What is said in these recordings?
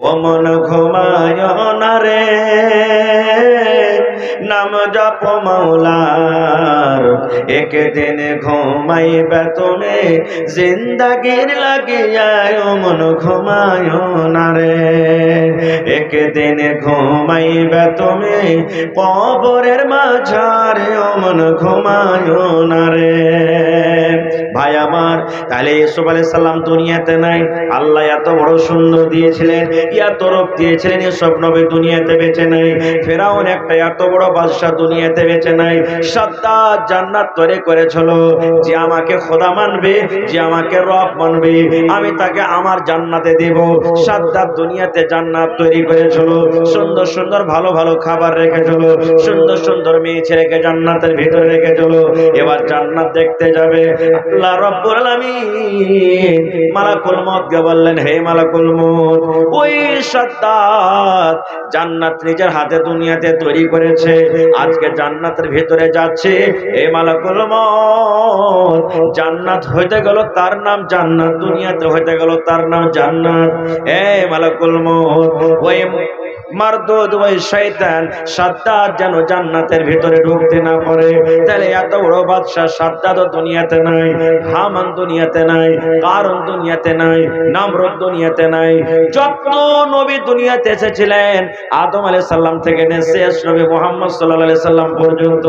ও মন ঘুমায় না রে, নাম জপ মৌলার, একদিন ঘুমাইবে তুমি জিন্দাগির লাগিয়া। ও মন ঘুমায় না রে, একদিন ঘুমাইবে তুমি কবরের মাঝারে। ও মন ঘুমায় না রে। ভাই আমার, তাহলে ইউসুফ আলাইহিস সালাম দুনিয়াতে নাই, আল্লাহ এত বড় সুন্দর দিয়েছিলেন, এত রূপ দিয়েছিলেন, এসব নবী দুনিয়াতে বেঁচে নাই। ফেরাউন একটা এত বড় বাদশা দুনিয়াতে বেঁচে নাই। সাদ্দাত জান্নাত তৈরি করেছিল, যে আমাকে খোদা মানবে, যে আমাকে রব মানবে, আমি তাকে আমার জান্নাতে দেব। সাদ্দাত দুনিয়াতে জান্নাত তৈরি করেছিল, সুন্দর সুন্দর ভালো ভালো খাবার রেখেছিল, সুন্দর সুন্দর মেয়ে ছেলেকে জান্নাতের ভিতরে রেখেছিল। এবার জান্নাত দেখতে যাবে, আল্লাহ রাব্বুল আলামিন মালাকুল মউতকে বললেন, হে মালাকুল মউত, ওই সাদ্দাত জান্নাত নিজের হাতে দুনিয়াতে তৈরি করেছে, আজকে জান্নাতের ভিতরে যাচ্ছে। হে মালাকুল মউত, জান্নাত হইতে গেল তার নাম জান্নাত, দুনিয়াতে হইতে গেল তার নাম জান্নাত। হে মালাকুল মউত, ওই মারদুদ, ওই শয়তান সাদ্দাত যেন জান্নাতের ভিতরে ঢুকতে না পারে। তাহলে এত বড় বাদশা সাদ্দাত দুনিয়াতে নাই, হামান দুনিয়াতে নাই, কারুন দুনিয়াতে নাই, নামরুদ দুনিয়াতে নাই। যত নবী দুনিয়াতে এসেছিলেন, আদম আলাইহিস সালাম থেকে শেষ নবী মুহাম্মদ সাল্লাল্লাহু আলাইহি সাল্লাম পর্যন্ত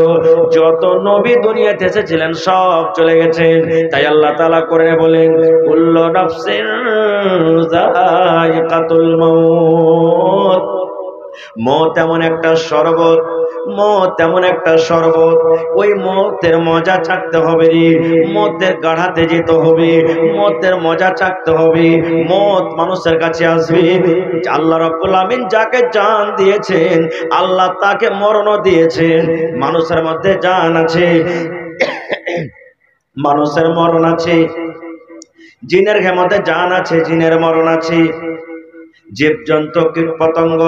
যত নবী দুনিয়াতে এসেছিলেন সব চলে গেছেন। তাই আল্লাহ তাআলা কোরআনে বলেন, কুল্লু নাফসিন যায়িকাতুল মাউত। মওত এমন একটা শরবত, মওত এমন একটা শরবত, ওই মওতের মজা চাখতে হবে রে, মওতের গাড়াতে যেতে হবে, মওতের মজা চাখতে হবে। মওত মানুষের কাছে আসবে, আল্লাহ রাব্বুল আমিন যাকে জান দিয়েছেন, আল্লাহ তাকে মরণও দিয়েছেন। মানুষের মধ্যে জান আছে, মানুষের মরণ আছে, জিনের মধ্যে জান আছে, জিনের মরণ আছে। জীবজন্তু কীট পতঙ্গ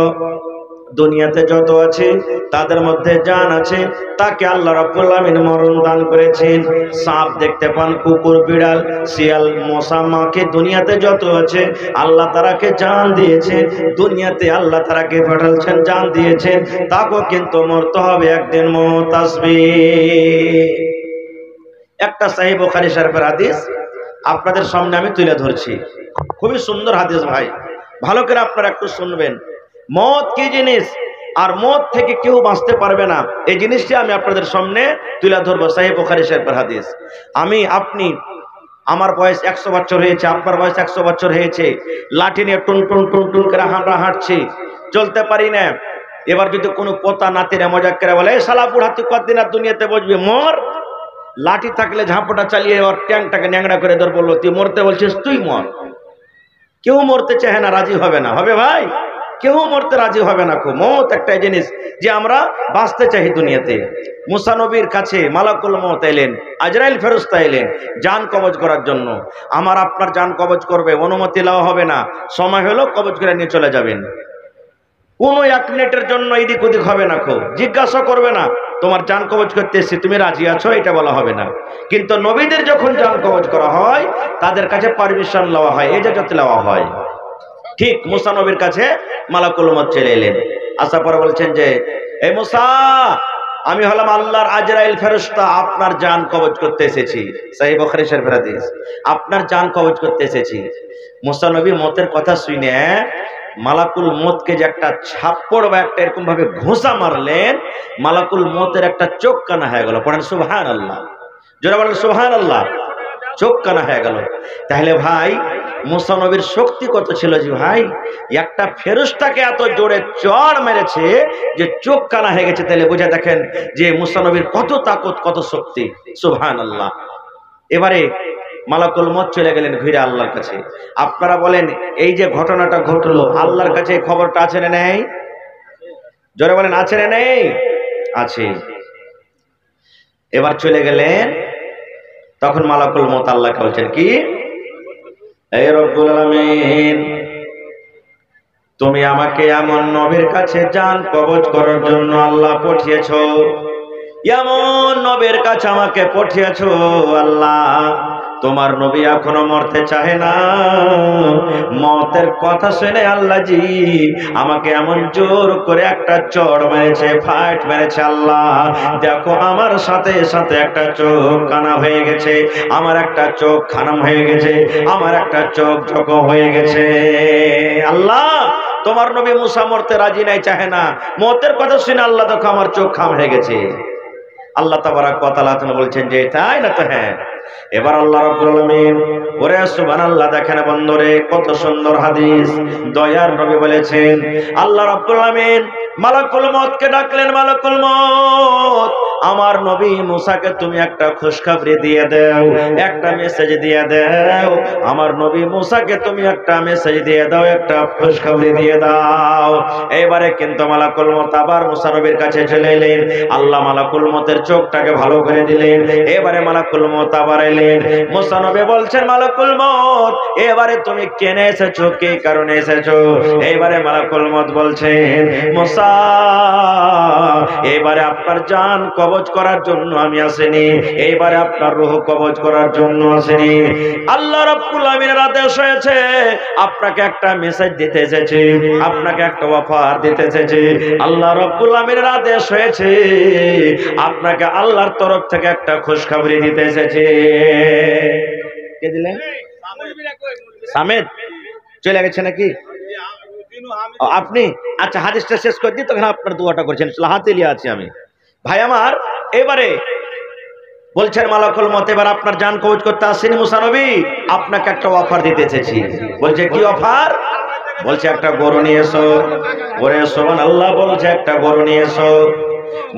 দুনিয়াতে যত আছে তাদের মধ্যে জান আছে, তাকে আল্লাহ রাব্বুল আমিন মরণ দান করেছেন। সাপ দেখতে পান, কুকুর, বিড়াল, শিয়াল, মশা, মাছি দুনিয়াতে যত আছে আল্লাহ তারাকে জান দিয়েছেন। দুনিয়াতে আল্লাহ তারাকে পাঠাচ্ছেন, জান দিয়েছেন, তাকেও কিন্তু মরতে হবে, একদিন মওত আসবে। একটা সহিহ বুখারী শরীফের হাদিস আপনাদের সামনে আমি তুলে ধরছি, খুবই সুন্দর হাদিস ভাই, ভালো করে আপনারা একটু শুনবেন। মওত কি জিনিস, আর মওত থেকে কেউ বাঁচতে পারবে না, এই জিনিসটি আমি আপনাদের সামনে তুলে ধরবো। সহিহ বুখারী শরীফের হাদিস। আপনি আমার বয়স 100 বছর হয়েছে, আপনার বয়স 100 বছর হয়েছে, লাঠি নিয়ে টুন টুন টুন টুন করে আমরা হাঁটছি, চলতে পারি না। এবার যদি কোনো পোতা নাতিরা মজাক করে বলে, এই শালা বুড়া তুই কতদিন আর দুনিয়াতে বসবি, মর। লাঠি থাকলে ঝাঁপটা চালিয়ে ওর ট্যাংটাকে ন্যাংড়া করে ধর, বললো তুই মরতে বলছিস, তুই মর। কেউ মরতে চায় না, রাজি হবে না, হবে ভাই? কেউ মরতে রাজি হবে না। খুব মওত একটা জিনিস যে আমরা বাঁচতে চাই দুনিয়াতে। মুসা নবীর কাছে মালাকুল মওত এলেন, আজরাইল ফেরেশতা এলেন জান কবজ করার জন্য। আমার আপনার জান কবজ করবে, অনুমতি দেওয়া হবে না, সময় হলো কবজ করে নিয়ে চলে যাবেন। কোনো 1 মিনিটের জন্য এদিক ওদিক হবে না, খুব জিজ্ঞাসা করবে না, তোমার জান কবজ করতে এসেছি, তুমি রাজি আছো, এটা বলা হবে না। কিন্তু নবীদের যখন জান কবজ করা হয় তাদের কাছে পারমিশন লওয়া হয়, ইজাজত লওয়া হয়। ঠিক মুসা নবীর কাছে মালাকুল মওত চলে এলেন, আসার পরে বলছেন যে, এই মুসা, আমি হলাম আল্লাহর আজরাইল ফেরেশতা, আপনার জান কবজ করতে এসেছি। সহিহ বুখারী শরীফের হাদিস, আপনার জান কবজ করতে এসেছি। মুসা নবী মওতের কথা শুনে মালাকুল মওতকে যে একটা ছাপ্পড় বা একটা এরকম ভাবে ঘুষা মারলেন, মালাকুল মওতের একটা চোখ কানা হয়ে গেল। পড়েন সুবহানাল্লাহ, জোরে বলেন সুবহানাল্লাহ। চোখ কানা হয়ে গেল। তাহলে ভাই মুসা নবীর শক্তি কত ছিল যে ভাই, একটা ফেরেশতাকে এত জোরে চড় মেরেছে যে চোখ কানা হয়ে গেছে। তাহলে বুঝে দেখেন যে মুসা নবীর কত তাকত, কত শক্তি। সুবহানাল্লাহ। এবারে মালাকুল মওত চলে গেলেন ঘুরে আল্লাহর কাছে। আপনারা বলেন, এই যে ঘটনাটা ঘটলো, আল্লাহর কাছে খবরটা আছে না নেই? জোরে বলেন, আছে না নেই? আছে। এবার চলে গেলেন, তখন মালাকুল মওত আল্লাহকে বলছেন কি, হে রব্বুল আলামিন, তুমি আমাকে এমন নবীর কাছে জান কবজ করার জন্য আল্লাহ পাঠিয়েছো, এমন নবীর কাছে আমাকে পাঠিয়েছো আল্লাহ, তোমার নবী এখনো মরতে চায় না। মতের কথা শুনে আল্লাহজি আমাকে এমন জোর করে একটা চড় মেরেছে, ফাইট মেরেছে। আল্লাহ দেখো আমার সাথে সাথে একটা চোখ কানা হয়ে গেছে, আমার একটা চোখ খানাম হয়ে গেছে, আমার একটা চোখ জখম হয়ে গেছে। আল্লাহ তোমার নবী মুসা মরতে রাজি নাই, চাহে না। মতের কথা শুনে আল্লাহ দেখো আমার চোখ খাম হয়ে গেছে। আল্লাহ তাবারক ওয়া তাআলা বলছেন যে তাই না? তো হ্যাঁ। এবার আল্লাহ রাব্বুল আলামিন, ওরে সুবহানাল্লাহ, দেখেন বন্ধুরে কত সুন্দর হাদিস। দয়ার নবী বলেছেন, আল্লাহ রাব্বুল আলামিন মালাকুল মউতকে ডাকলেন, মালাকুল মউত আমার নবী মুসাকে তুমি একটা খুশখবরি দিয়ে দাও, একটা মেসেজ দিয়ে দাও। আমার নবী মুসাকে তুমি একটা মেসেজ দিয়ে দাও, একটা খুশখবরি দিয়ে দাও। এবারে কিন্তু মালাকুল মউত আবার মুসা নবীর কাছে চলে এলেন। আল্লাহ মালাকুল মউতের চোখটাকে ভালো করে দিলেন। এবারে মালাকুল মউত আবার এলেন। মুসা নবী বলছেন, মালাকুল মউত এবারে তুমি কেন এসেছো, কি কারণে এসেছো? এবারে মালাকুল মউত বলছেন, মুসা এবারে আপনার জান কবজ করার জন্য আমি আসিনি, এইবারে আপনার রূহ কবজ করার জন্য আসিনি। আল্লাহ রাব্বুল আলামিনের আদেশ হয়েছে, আপনাকে একটা মেসেজ দিতে এসেছি, আপনাকে একটা অফার দিতে এসেছি। আল্লাহ রাব্বুল আলামিনের আদেশ হয়েছে, আপনাকে আল্লাহর তরফ থেকে একটা খুশখবরি দিতে এসেছি। কে দিলেন? সামেদ চলে গেছে নাকি আপনি? আচ্ছা হাদিসটা শেষ করে দিই, তখন আপনার দোয়াটা করছেন, হাতে লিয়ে আছি আমি। ভাই আমার এবারে বলছেন মালাকুল মউত এবার আপনার জান কবজ করতে আসেনি মুসা নবী, আপনাকে একটা অফার দিতে এসেছি। বলছে কি অফার? বলছে একটা গরু নিয়ে এসো। ওরে সুবহানাল্লাহ, বলছে একটা গরু নিয়ে এসো।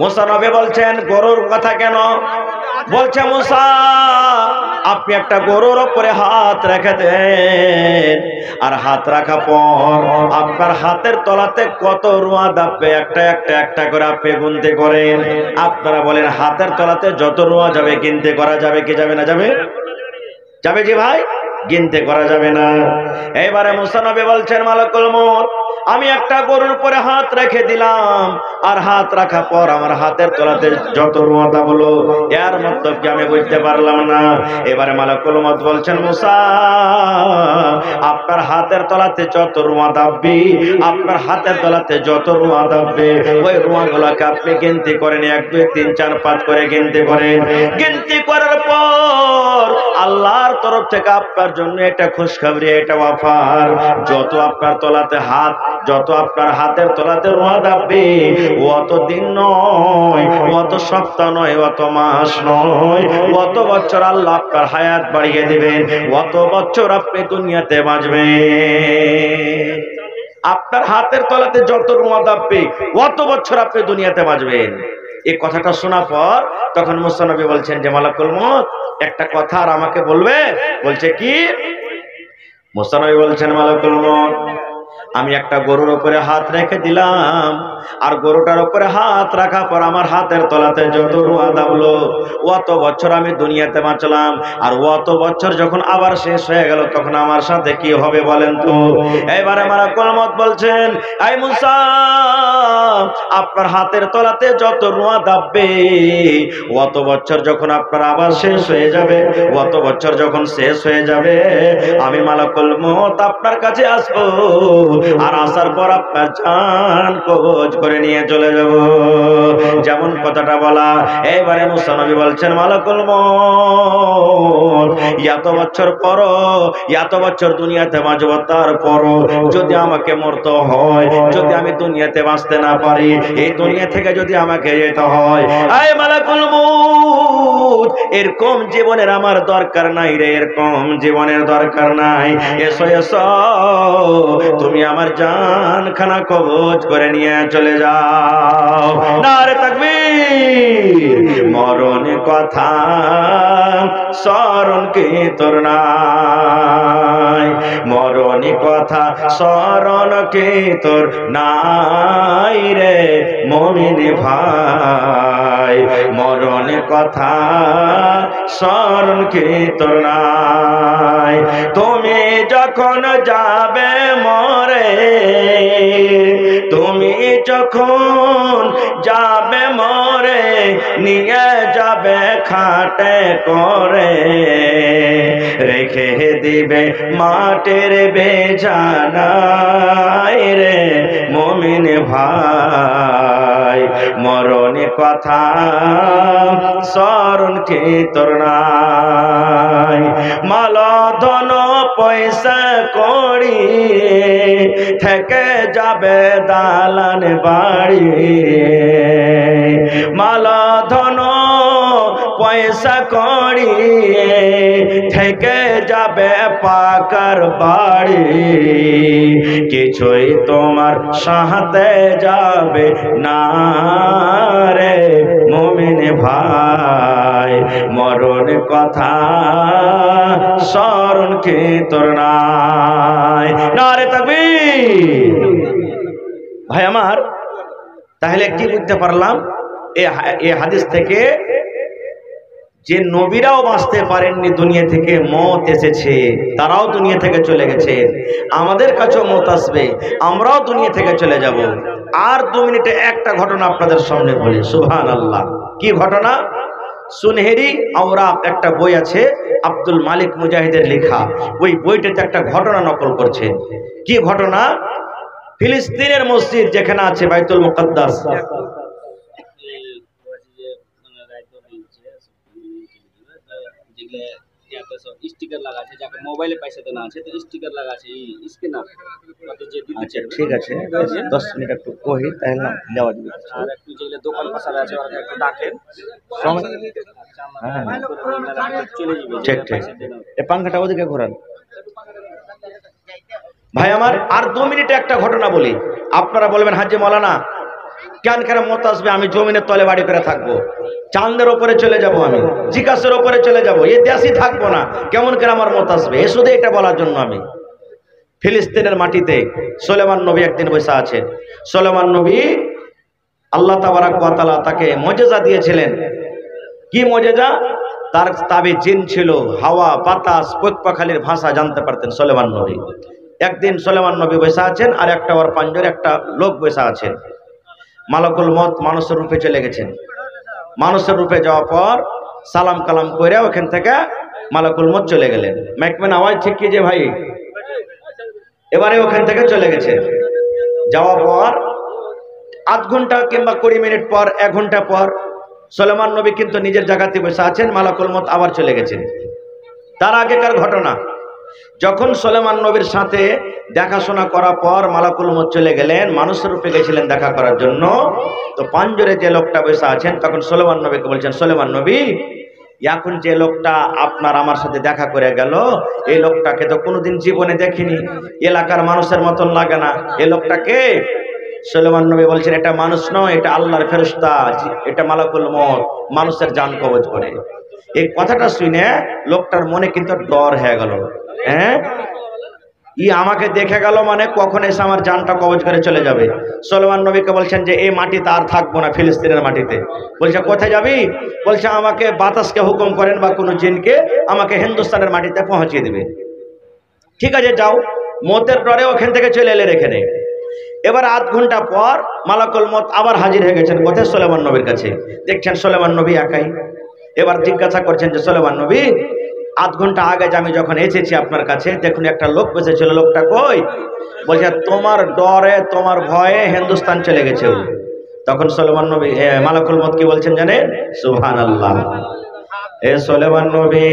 মুসা নবী বলছেন গরুর কথা কেন? বলছে মুসা আপনি একটা গরুর উপরে হাত রেখে দেন, আর হাত রাখা পর আপনার হাতের তলাতে কত রুয়া দাপবে একটা একটা একটা করে আপনি গুনতে করেন। আপনারা বলেন হাতের তলাতে যত রুয়া যাবে গিনতে করা যাবে কি যাবে না? যাবে, যাবে জি ভাই, গিনতে করা যাবে না। এবারে মুসা নবী বলছেন মালাকুল মউত আমি একটা গরুর উপরে হাত রেখে দিলাম, আর হাত রাখা পর আমার হাতের তলাতে যত রুয়াটা হলো এর মতলব কি আমি বুঝতে পারলাম না। এবারে মালাকুল মউত বলছেন মুসা আপনার হাতের তলাতে যত রুয়া দাববে, আপনার হাতের তলাতে যত রুয়া দাববে ওই রুয়াগুলোকে আপনি গিনতি করেন, 1 2 3 4 5 করে গিনতি করেন। গিনতি করার পর আল্লাহর তরফ থেকে আপনার জন্য এটা খুশখবরি, এটা অফার। যত আপনার তলাতে হাত, যত আপনার হাতের তলাতে রোয়া দাববে, অত দিন নয়, অত সপ্তাহ নয়, অত মাস নয়, অত বছর আল্লাহ আপনার হায়াত বাড়িয়ে দিবেন, অত বছর আপনি দুনিয়াতে বাঁচবেন। আপনার হাতের তলাতে যত রোয়া দাববে অত বছর আপনি দুনিয়াতে বাঁচবেন। এই কথাটা শোনার পর তখন মুসা নবী বলছেন যে মালাকুল মউত একটা কথা আর আমাকে বলবে। বলছে কি? মুসা নবী বলছেন মালাকুল মউত আমি একটা গরুর উপরে হাত রেখে দিলাম, আর গরুটার উপরে হাত রাখার পর আমার হাতের তলাতে যত রুয়া দাবলো অত বছর আমি দুনিয়াতে বাঁচলাম, আর অত বছর যখন আবার শেষ হয়ে গেল তখন আমার সাথে কি হবে বলেন তো? এবারে মালাকুল মউত বলছেন এই মুসা আপনার হাতের তলাতে যত রুয়া দাববে অত বছর যখন আপনার আবার শেষ হয়ে যাবে, অত বছর যখন শেষ হয়ে যাবে আমি মালাকুল মউত আপনার কাছে আসবো, আর আসার পর আপনার জান কবজ করে নিয়ে চলে যাব। যেমন কথাটা বলা। এবারে মুসা নবী বলছেন মালাকুল মউত এত বছর পর, এত বছর দুনিয়াতে বাঁচব, তারপরও যদি আমাকে মরতে হয়, যদি আমি দুনিয়াতে বাঁচতে না পারি, এই দুনিয়া থেকে যদি আমাকে যেতে হয়, আয় মালাকুল মউত এরকম জীবনের আমার দরকার নাই রে, এরকম জীবনের দরকার নাই। এসো এসো তুমি আমার জান খানা কবজ করে নিয়ে চলে যাও। নারে তাকবীর। মরণ কথা স্মরণ কি তোর নাই, মরণ কথা স্মরণ কি তোর নাই রে মুমিন ভাই, মরণ কথা স্মরণ কি তোর নাই। তুমি যখন যাবে মরে, তুমি যখন যাবে মরে, নিয়ে যাবে খাটে করে, রেখে দিবে মাটির বিছানায় রে মুমিন ভাই। মরণ কথা স্মরণ কি তোর নাই? মাল ধন পয়সা করি থেকে যাবে দালান বাড়ি, মাল ধন পয়সা করি থেকে যাবে পাকার বাড়ি, কিছুই তোমার সাথে যাবে না রে মুমিন ভাই। মরণ কথা স্মরণ কি তোর নাই? নারে তাকবীর। ভাই আমার, তাহলে কি বুঝতে পারলাম এই হাদিস থেকে? যে নবীরাও বাঁচতে পারেননি দুনিয়া থেকে, মওত এসেছে, তারাও দুনিয়া থেকে চলে গেছে। আমাদের কাছেও মওত আসবে, আমরাও দুনিয়া থেকে চলে যাব। আর 2 মিনিটে একটা ঘটনা আপনাদের সামনে বলি। সুবহানাল্লাহ। কি ঘটনা? সুনহেরি আওরাক একটা বই আছে, আব্দুল মালিক মুজাহিদের লেখা। ওই বইটাতে একটা ঘটনা নকল করছে। কি ঘটনা? ফিলিস্তিনের মসজিদ যেখানে আছে বাইতুল মুকাদ্দাস, স্টিকার লাগা আছে, যাকে মোবাইলে পয়সা দেনা আছে তো স্টিকার লাগা আছে স্ক্যানার কত যে দিতে। আচ্ছা ঠিক আছে, 10 মিনিট একটু কই তাহলে দেওয়া যাবে। আর একটু যেগুলো দোকান পাশারে আছে ওরা একটু ডাকেন, হ্যাঁ চলে যাবে। ঠিক ঠিক। এই পাংখাটা ওদিকে ঘোরান। ভাই আমার, আর 2 মিনিটে একটা ঘটনা বলি। আপনারা বলবেন হাজী মাওলানা কেন কেন মত আসবে? আমি জমিনের তলে বাড়ি করে থাকবো, চাঁদের ওপরে চলে যাব, আমি জিজ্ঞাসের ওপরে চলে যাব, এ দেশই থাকবো না, কেমন করে আমার মত আসবে? এ শুধু এটা বলার জন্য আমি ফিলিস্তিনের মাটিতে সুলেমান নবী একদিন বসে আছেন। সুলেমান নবী আল্লাহ তাবারাক ওয়া তাআলা তাকে মুজিজা দিয়েছিলেন। কি মুজিজা? তার তাবে জিন ছিল, হাওয়া বাতাস পক্ষপাখালির ভাষা জানতে পারতেন সুলেমান নবী। একদিন সুলেমান নবী বসে আছেন, আর একটা ওর পাঞ্জরে একটা লোক বসে আছেন। মালাকুল মউত মানুষের রূপে চলে গেছেন। মানুষের রূপে যাওয়ার পর সালাম কালাম করে ওখান থেকে মালাকুল মউত চলে গেলেন। মাইকম্যান আওয়াজ ঠিক কি যে ভাই? এবারে ওখান থেকে চলে গেছে। যাওয়ার পর আধ ঘন্টা কিংবা 20 মিনিট পর, 1 ঘন্টা পর সুলেমান নবী কিন্তু নিজের জায়গাতে বসে আছেন, মালাকুল মউত আবার চলে গেছেন। তার আগেকার ঘটনা, যখন সুলেমান নবীর সাথে দেখাশোনা করার পর মালাকুল মউত চলে গেলেন, মানুষের রূপে গেছিলেন দেখা করার জন্য, তো পাঞ্জরে যে লোকটা বসে আছেন তখন সুলেমান নবীকে বলছেন, সুলেমান নবী এখন যে লোকটা আপনার আমার সাথে দেখা করে গেল, এই লোকটাকে তো কোনোদিন জীবনে দেখিনি, এলাকার মানুষের মতন লাগে না, এই লোকটাকে? সুলেমান নবী বলছেন, এটা মানুষ নয়, এটা আল্লাহর ফেরেশতা, এটা মালাকুল মউত, মানুষের জান কবজ করে। এই কথাটা শুনে লোকটার মনে কিন্তু ডর হয়ে গেল। হ্যাঁ, ই আমাকে দেখে গেল মানে কখন এসে আমার জানটা কবজ করে চলে যাবে। সুলেমান নবীকে বলছেন যে এই মাটিতে আর থাকবো না, ফিলিস্তিনের মাটিতে। বলছে কোথায় যাবি? বলছে আমাকে বাতাসকে হুকুম করেন বা কোনো জিনকে, আমাকে হিন্দুস্তানের মাটিতে পৌঁছিয়ে দেবে। ঠিক আছে যাও। মতের ডরে ওখান থেকে চলে এলেন এখানে। এবার আধ ঘন্টা পর মালাকুল মউত আবার হাজির হয়ে গেছেন কোথায়? সুলেমান নবীর কাছে। দেখছেন সুলেমান নবী একাই। এবার জিজ্ঞাসা করছেন যে সুলেমান নবী আধ ঘন্টা আগে আমি যখন এসেছি আপনার কাছে, দেখুন একটা লোক বসেছিল, লোকটা কই? বলছে তোমার ডরে তোমার ভয়ে হিন্দুস্তান চলে গেছে। তখন সুলেমান নবী মালাকুল মউত কি বলছেন জানেন? সুবহানাল্লাহ। এ সুলেমান নবী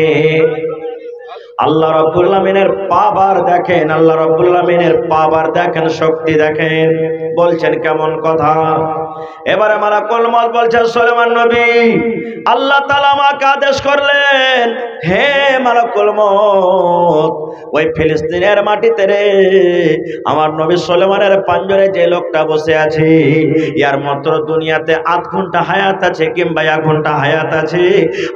আল্লাহ রাব্বুল আমিনের পাওয়ার দেখেন, আল্লাহ রাব্বুল আমিনের পাওয়ার দেখেন, শক্তি দেখেন। বলছেন কেমন কথা? এবারে মালাকুল মউত বলছে, সুলেমান নবী আল্লাহ তাআলা আমাকে আদেশ করলেন, হে মালাকুল মউত ওই ফিলিস্তিনের মাটিতে রে আমার নবী সুলেমানের পাঞ্জরে যে লোকটা বসে আছে, ইয়ার মাত্র দুনিয়াতে আধ ঘন্টা হায়াত আছে কিংবা 1 ঘন্টা হায়াত আছে,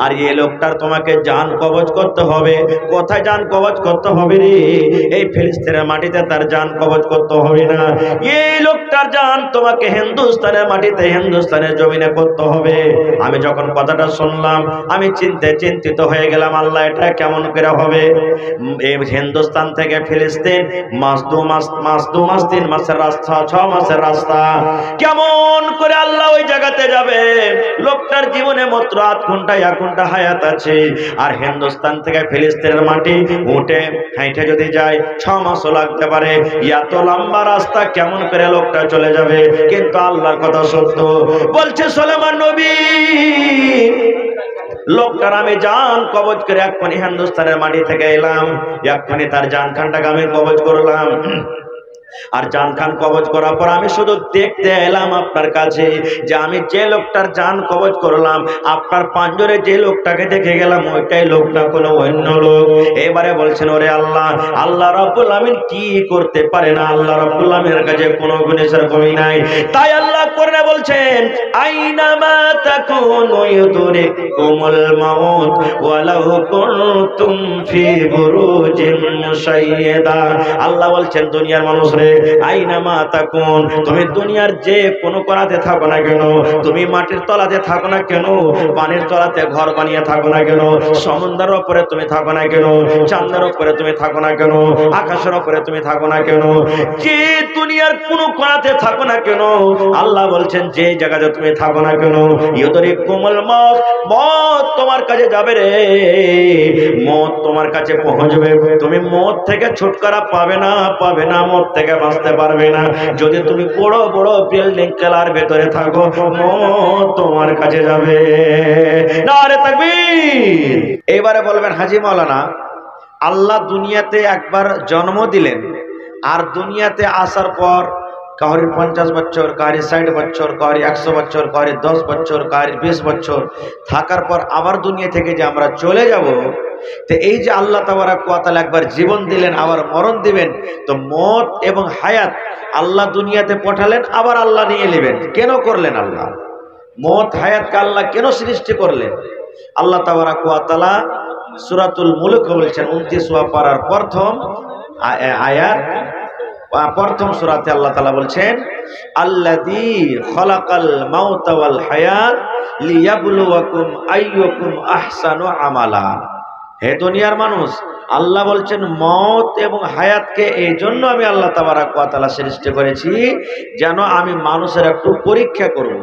আর এই লোকটার তোমাকে জান কবজ করতে হবে। কোথায় কোথায় জান কবজ করতে হবে রে? এই ফিলিস্তিনের মাটিতে তার জান কবজ করতে হবে না, এই লোকটার জান তোমাকে হিন্দুস্তানের মাটিতে হিন্দুস্তানের জমিনে করতে হবে। আমি যখন কথাটা শুনলাম আমি চিন্তিত হয়ে গেলাম, আল্লাহ এটা কেমন করে হবে? এই হিন্দুস্তান থেকে ফিলিস্তিন দু মাস 3 মাসের রাস্তা, 6 মাসের রাস্তা, কেমন করে আল্লাহ ওই জায়গাতে যাবে? লোকটার জীবনে মাত্র 8 ঘন্টা 1 ঘন্টা হায়াত আছে, আর হিন্দুস্তান থেকে ফিলিস্তিনের মাটি উঠে হাইটে যদি যায় 6 মাসও লাগতে পারে। এত লম্বা রাস্তা কেমন করে লোকটা চলে যাবে? কিন্তু আল্লাহর কথা সত্য। বলছে সুলাইমান নবী, লোকটার আমি জান কবজ করে এক্ষুনি হিন্দুস্তানের মাটি থেকে এলাম, এক্ষুনি তার জান খানটাকে আমি কবজ করলাম। আর জান খান কবজ করার পর আমি শুধু দেখতে এলাম আপনার কাছে যে আমি যে লোকটার জান কবজ করলাম, আপনার পাঞ্জরে যে লোকটাকে দেখে গেলাম ওইটাই লোক না কোনো অন্য লোক। এবারে বলছেন ওরে আল্লাহ, আল্লাহ রাব্বুল আমিন কি করতে পারে না? আল্লাহ রাব্বুল আমিনের কাছে কোনো গুণের কমি নাই। তাই আল্লাহ কোরআনে বলছেন আইনামা তাকুনু ইউদরিকুমুল মাউত ওয়ালাউ কুনতুম ফি বুরুজিন মুশাইয়্যাদা। আল্লাহ বলছেন দুনিয়ার মানুষ রে, আইনামা তাকুন, তুমি দুনিয়ার যে কোনো কোণাতে থাকো না কেন, তুমি মাটির তলাতে থাকো না কেন, পানির তলাতে ঘর বানিয়ে থাকো না কেন, সমুদ্রের উপরে তুমি থাকো না কেন, চাঁদের উপরে তুমি থাকো না কেন, আকাশের উপরে তুমি থাকো না কেন, যে দুনিয়ার কোনো কোণাতে থাকো না কেন, আল্লাহ বলছেন যে জায়গাতে তুমি থাকো না কেন, ইউদরিকুমুল মউত, মওত তোমার কাছে যাবে রে, মওত তোমার কাছে পৌঁছবে। তুমি মওত থেকে ছুটকারা পাবে না, মওত থেকে বাঁচতে পারবে না। যদি তুমি বড় বড় বিল্ডিং কেলার ভেতরে থাকো, মওত তোমার কাছে যাবে। নারে তাকবীর। এবারে বলবেন হাজী মাওলানা, আল্লাহ দুনিয়াতে একবার জন্ম দিলেন, আর দুনিয়াতে আসার পর কাউরি 50 বছর, কাউরি 60 বছর, কাউরি 100 বছর, কাউরি 10 বছর, কাউরি 20 বছর থাকার পর আবার দুনিয়া থেকে যে আমরা চলে যাব, তো এই যে আল্লাহ তাবারক ওয়া তাআলা একবার জীবন দিলেন আবার মরণ দিবেন, তো মওত এবং হায়াত আল্লাহ দুনিয়াতে পাঠালেন, আবার আল্লাহ নিয়ে নেবেন, কেন করলেন? আল্লাহ মওত হায়াতকে আল্লাহ কেন সৃষ্টি করলেন? আল্লাহ তাবারক ওয়া তাআলা সূরাতুল মুলক বলছেন 29 পারার প্রথম আয়াত, প্রথম সূরাতে আল্লাহ তাআলা বলছেন আল্লাযী খালাকাল মাউতা ওয়াল হায়াত লিয়াবলুয়াকুম আইয়ুকুম আহসানু আমালা। হে দুনিয়ার মানুষ, আল্লাহ বলছেন মওত এবং হায়াতকে এই জন্য আমি আল্লাহ তাবারক ওয়া তাআলা সৃষ্টি করেছি যেন আমি মানুষের একটু পরীক্ষা করব,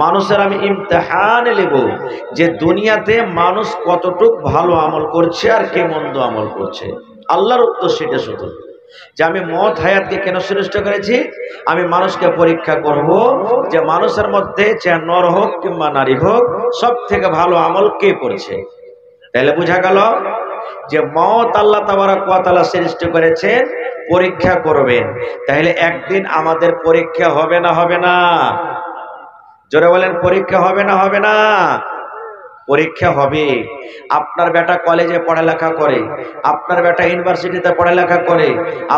মানুষের আমি ইমতিহান নেব যে দুনিয়াতে মানুষ কতটুক ভালো আমল করছে আর কে মন্দ আমল করছে। আল্লাহর উদ্দেশ্য এটা শুধু যে আমি মওত হায়াতকে কেন সৃষ্টি করেছি, আমি মানুষকে পরীক্ষা করব যে মানুষের মধ্যে যে নর হোক কিংবা নারী হোক সব থেকে ভালো আমল কে করছে। তাহলে বোঝা গেল যে মওত আল্লাহ তাবারক ওয়া তাআলা সৃষ্টি করেছেন পরীক্ষা করবেন। তাহলে একদিন আমাদের পরীক্ষা হবে না? হবে না? জোরে বলেন, পরীক্ষা হবে না? হবে না? পরীক্ষা হবে। আপনার বেটা কলেজে পড়ালেখা করে, আপনার বেটা ইউনিভার্সিটিতে পড়ালেখা করে,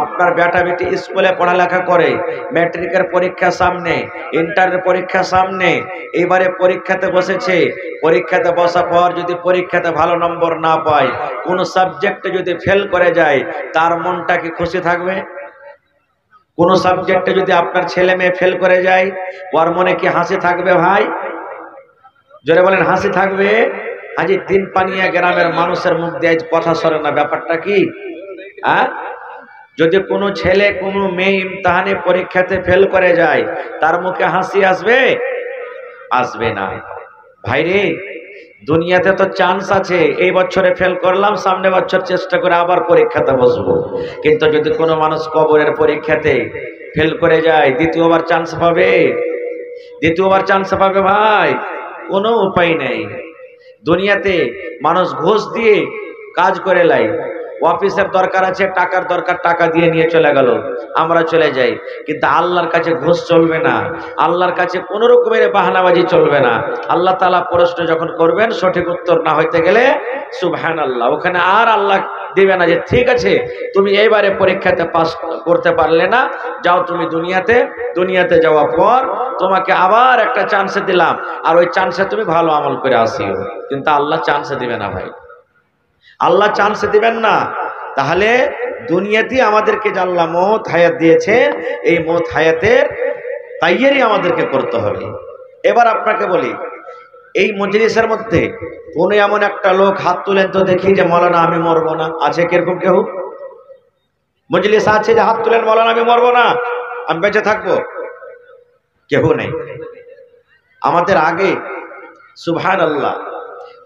আপনার বেটা বেটি স্কুলে পড়ালেখা করে, ম্যাট্রিকের পরীক্ষা সামনে, ইন্টারের পরীক্ষা সামনে, এবারে পরীক্ষাতে বসেছে, পরীক্ষাতে বসার পর যদি পরীক্ষাতে ভালো নম্বর না পায়, কোন সাবজেক্টে যদি ফেল করে যায়, তার মনটা কি খুশি থাকবে? কোন সাবজেক্টে যদি আপনার ছেলে মেয়ে ফেল করে যায়, ওর মনে কি হাসি থাকবে ভাই? জোরে বলেন, হাসি থাকবে? আজ 3 পানিয়া গ্রামের মানুষের মুখ দিয়ে কথা সরে না, ব্যাপারটা কি? যদি কোনো ছেলে কোনো মেয়ে ইমতিহানে পরীক্ষাতে ফেল করে যায়, তার মুখে হাসি আসবে? আসবে না। ভাইরে, দুনিয়াতে তো চান্স আছে, এই বছরে ফেল করলাম, সামনে বছর চেষ্টা করে আবার পরীক্ষাতে বসবো। কিন্তু যদি কোনো মানুষ কবরের পরীক্ষাতে ফেল করে যায়, দ্বিতীয়বার চান্স পাবে? দ্বিতীয়বার চান্স পাবে ভাই? কোনো উপায় নেই। দুনিয়াতে মানুষ ঘুষ দিয়ে কাজ করে লাই, অফিসের দরকার আছে, টাকার দরকার, টাকা দিয়ে নিয়ে চলে গেল, আমরা চলে যাই। কিন্তু আল্লাহর কাছে ঘুষ চলবে না, আল্লাহর কাছে কোনো রকমের বাহানাবাজি চলবে না। আল্লাহ তাআলা প্রশ্ন যখন করবেন, সঠিক উত্তর না হইতে গেলে সুবহানাল্লাহ, ওখানে আর আল্লাহ দিবে না যে ঠিক আছে তুমি এইবারে পরীক্ষাতে পাস করতে পারলে না, যাও তুমি দুনিয়াতে যাওয়ার পর তোমাকে আবার একটা চান্সে দিলাম, আর ওই চান্সে তুমি ভালো আমল করে আসিও। কিন্তু আল্লাহ চান্সে দিবে না ভাই। আল্লাহ চান্স দিবেন না। তাহলে দুনিয়াতে আমাদেরকে যে আল্লাহ মওত হায়াত দিয়েছেন, এই মওত হায়াতের তাইয়ারি আমাদেরকে করতে হবে। এবার আপনাকে বলি, এই মজলিসের মধ্যে কোন এমন একটা লোক হাত তুলেন তো দেখি যে মৌলানা আমি মরবো না? আছে কিরকম কেউ মজলিস আছে যে হাত তুলেন মৌলানা আমি মরবো না, আমি বেঁচে থাকবো? কেউ নেই। আমাদের আগে সুবহানাল্লাহ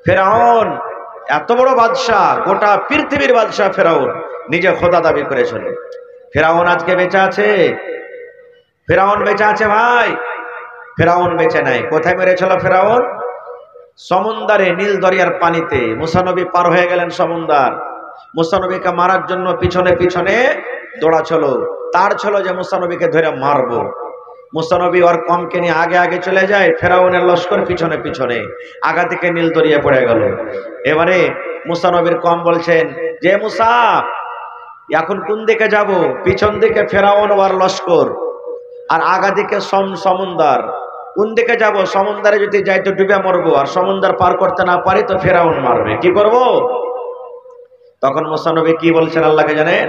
ফেরাউন এত বড় বাদশাহ, গোটা পৃথিবীর বাদশাহ ফেরাউন, নিজে খোদা দাবি করেছিল। ফেরাউন আজকে বেঁচে আছে? ফেরাউন বেঁচে আছে ভাই? ফেরাউন বেঁচে নাই। কোথায় মেরেছিল ফেরাউন? সমুদ্রে, নীল দরিয়ার পানিতে। মুসা নবী পার হয়ে গেলেন সমুদ্র। মুসা নবীকে মারার জন্য পিছনে পিছনে দৌড়াছিল, তার ছিল যে মুসা নবীকে ধরে মারবো। মুসা নবী ওর কমকে নিয়ে আগে আগে চলে যায়, ফেরাউনের লস্কর পিছনে পিছনে, আগা থেকে নীল দরিয়া পড়ে গেল। এবারে মুসা নবীর কম বলছেন যে মুসা এখন কোন দিকে যাব? পিছন দিকে ফেরাউন ওর লস্কর, আর আগা দিকে সমুদ্র। কোন দিকে যাব? সমুদ্রে যদি যাই তো ডুবে মরবো, আর সমুদ্র পার করতে না পারি তো ফেরাউন মারবে, কি করব? তখন মুসা নবী কি বলছেন আল্লাহকে জানেন?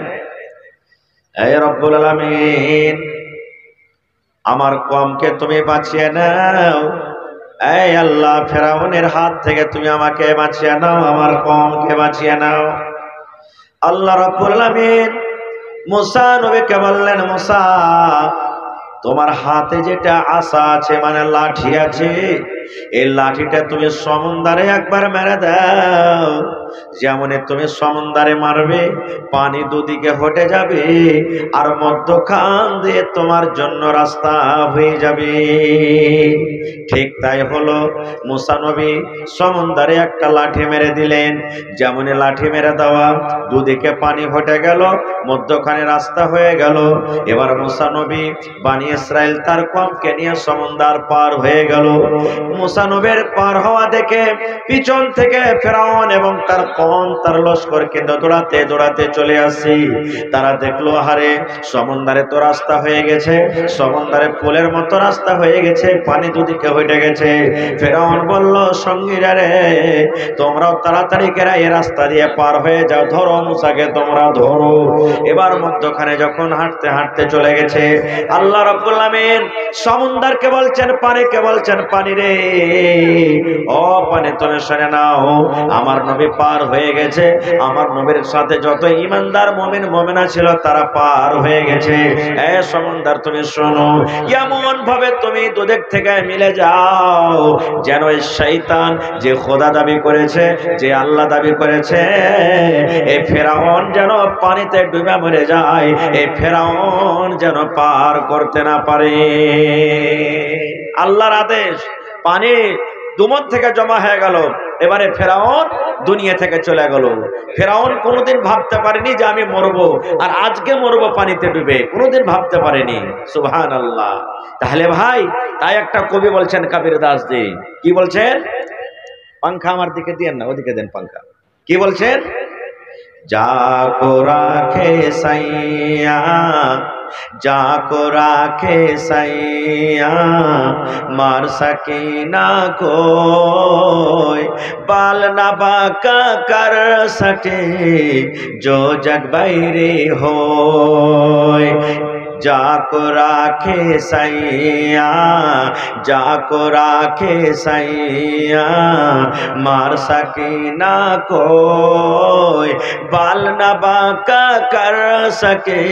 হে রব্বুল আলামিন, আমার কমকে তুমি বাঁচিয়ে নাও। এই আল্লাহ, ফেরাউনের হাত থেকে তুমি আমাকে বাঁচিয়ে নাও, আমার কমকে বাঁচিয়ে নাও। আল্লাহ রব্বুল আলামিন মুসা নবীকে বললেন, মুসা তোমার হাতে যেটা আসা আছে, মানে লাঠি আছে, এই লাঠিটা তুমি সমুদ্রে একবার মেরে দাও। যেমন তুমি সমুদ্রে মারবে, পানি দুদিকে হটে যাবে, আর মধ্যখান দিয়ে তোমার জন্য রাস্তা হয়ে যাবে। ঠিক তাই হলো। মুসা নবী সমুদ্রে একটা লাঠি মেরে দিলেন। যেমন লাঠি মেরে দেওয়া, দুদিকে পানি হটে গেল, মধ্যখানে রাস্তা হয়ে গেল। এবার মুসা নবী বানি ইসরাইল তার কমকে নিয়ে সমুদ্র পার হয়ে গেল। মুসা নবীর পার হওয়া দেখে পিছন থেকে ফেরাউন এবং তার কম, তার লস্কর কিন্তু দৌড়াতে দৌড়াতে চলে আসি। তারা দেখলো, হারে সমুদ্রে তো রাস্তা হয়ে গেছে, সমুদ্রে পোলের মতো রাস্তা হয়ে গেছে, পানি দুদিকে হয়ে গেছে। ফেরাউন বলল, সঙ্গীরা রে, তোমরাও তাড়াতাড়ি করে এই রাস্তা দিয়ে পার হয়ে যাও, ধরো মুসাকে তোমরা ধরো। এবার মধ্যখানে যখন হাঁটতে হাঁটতে চলে গেছে, আল্লাহ রাব্বুল আলামিন সমুদ্রকে বলছেন, পানিকে বলছেন, পানি রে, ও পানি তুমি শুনে নাও, আমার নবী পার হয়ে গেছে, আমার নবীর সাথে যত ঈমানদার মুমিন মুমিনা ছিল তারা পার হয়ে গেছে। এ সমুদ্র তুমি শোনো, এমন ভাবে তুমি দুদিক থেকে মিলে যাও যেন এই শয়তান যে খোদা দাবি করেছে, যে আল্লাহ দাবি করেছে, এই ফেরাউন যেন পানিতে ডুবে মরে যায়, এই ফেরাউন যেন পার করতে না পারে। আল্লাহর আদেশ, পানি দুমত থেকে জমা হয়ে গেল। এবারে ফেরাউন দুনিয়া থেকে চলে গেল। ফেরাউন কোনোদিন ভাবতে পারেনি যে আমি মরবো, আর আজকে মরবো পানিতে ডুবে, কোনোদিন ভাবতে পারেনি। সুবহানাল্লাহ। তাহলে ভাই, তাই একটা কবি বলছেন, কবির দাস জি, কি বলছেন? পাংখা আমার দিকে দিয়েন না, ওদিকে দেন পাংখা। কি বলছেন? যাকো রাখে সাইয়া, যাকো রাখে সাইয়া, মার সকিনা কোই, বাল না বাঁকা কর সকে, जो जग बैरे होय। जाको राखे सैया, जाको राखे सैया, मार सकीना कोई, बाल न बांका कर सके,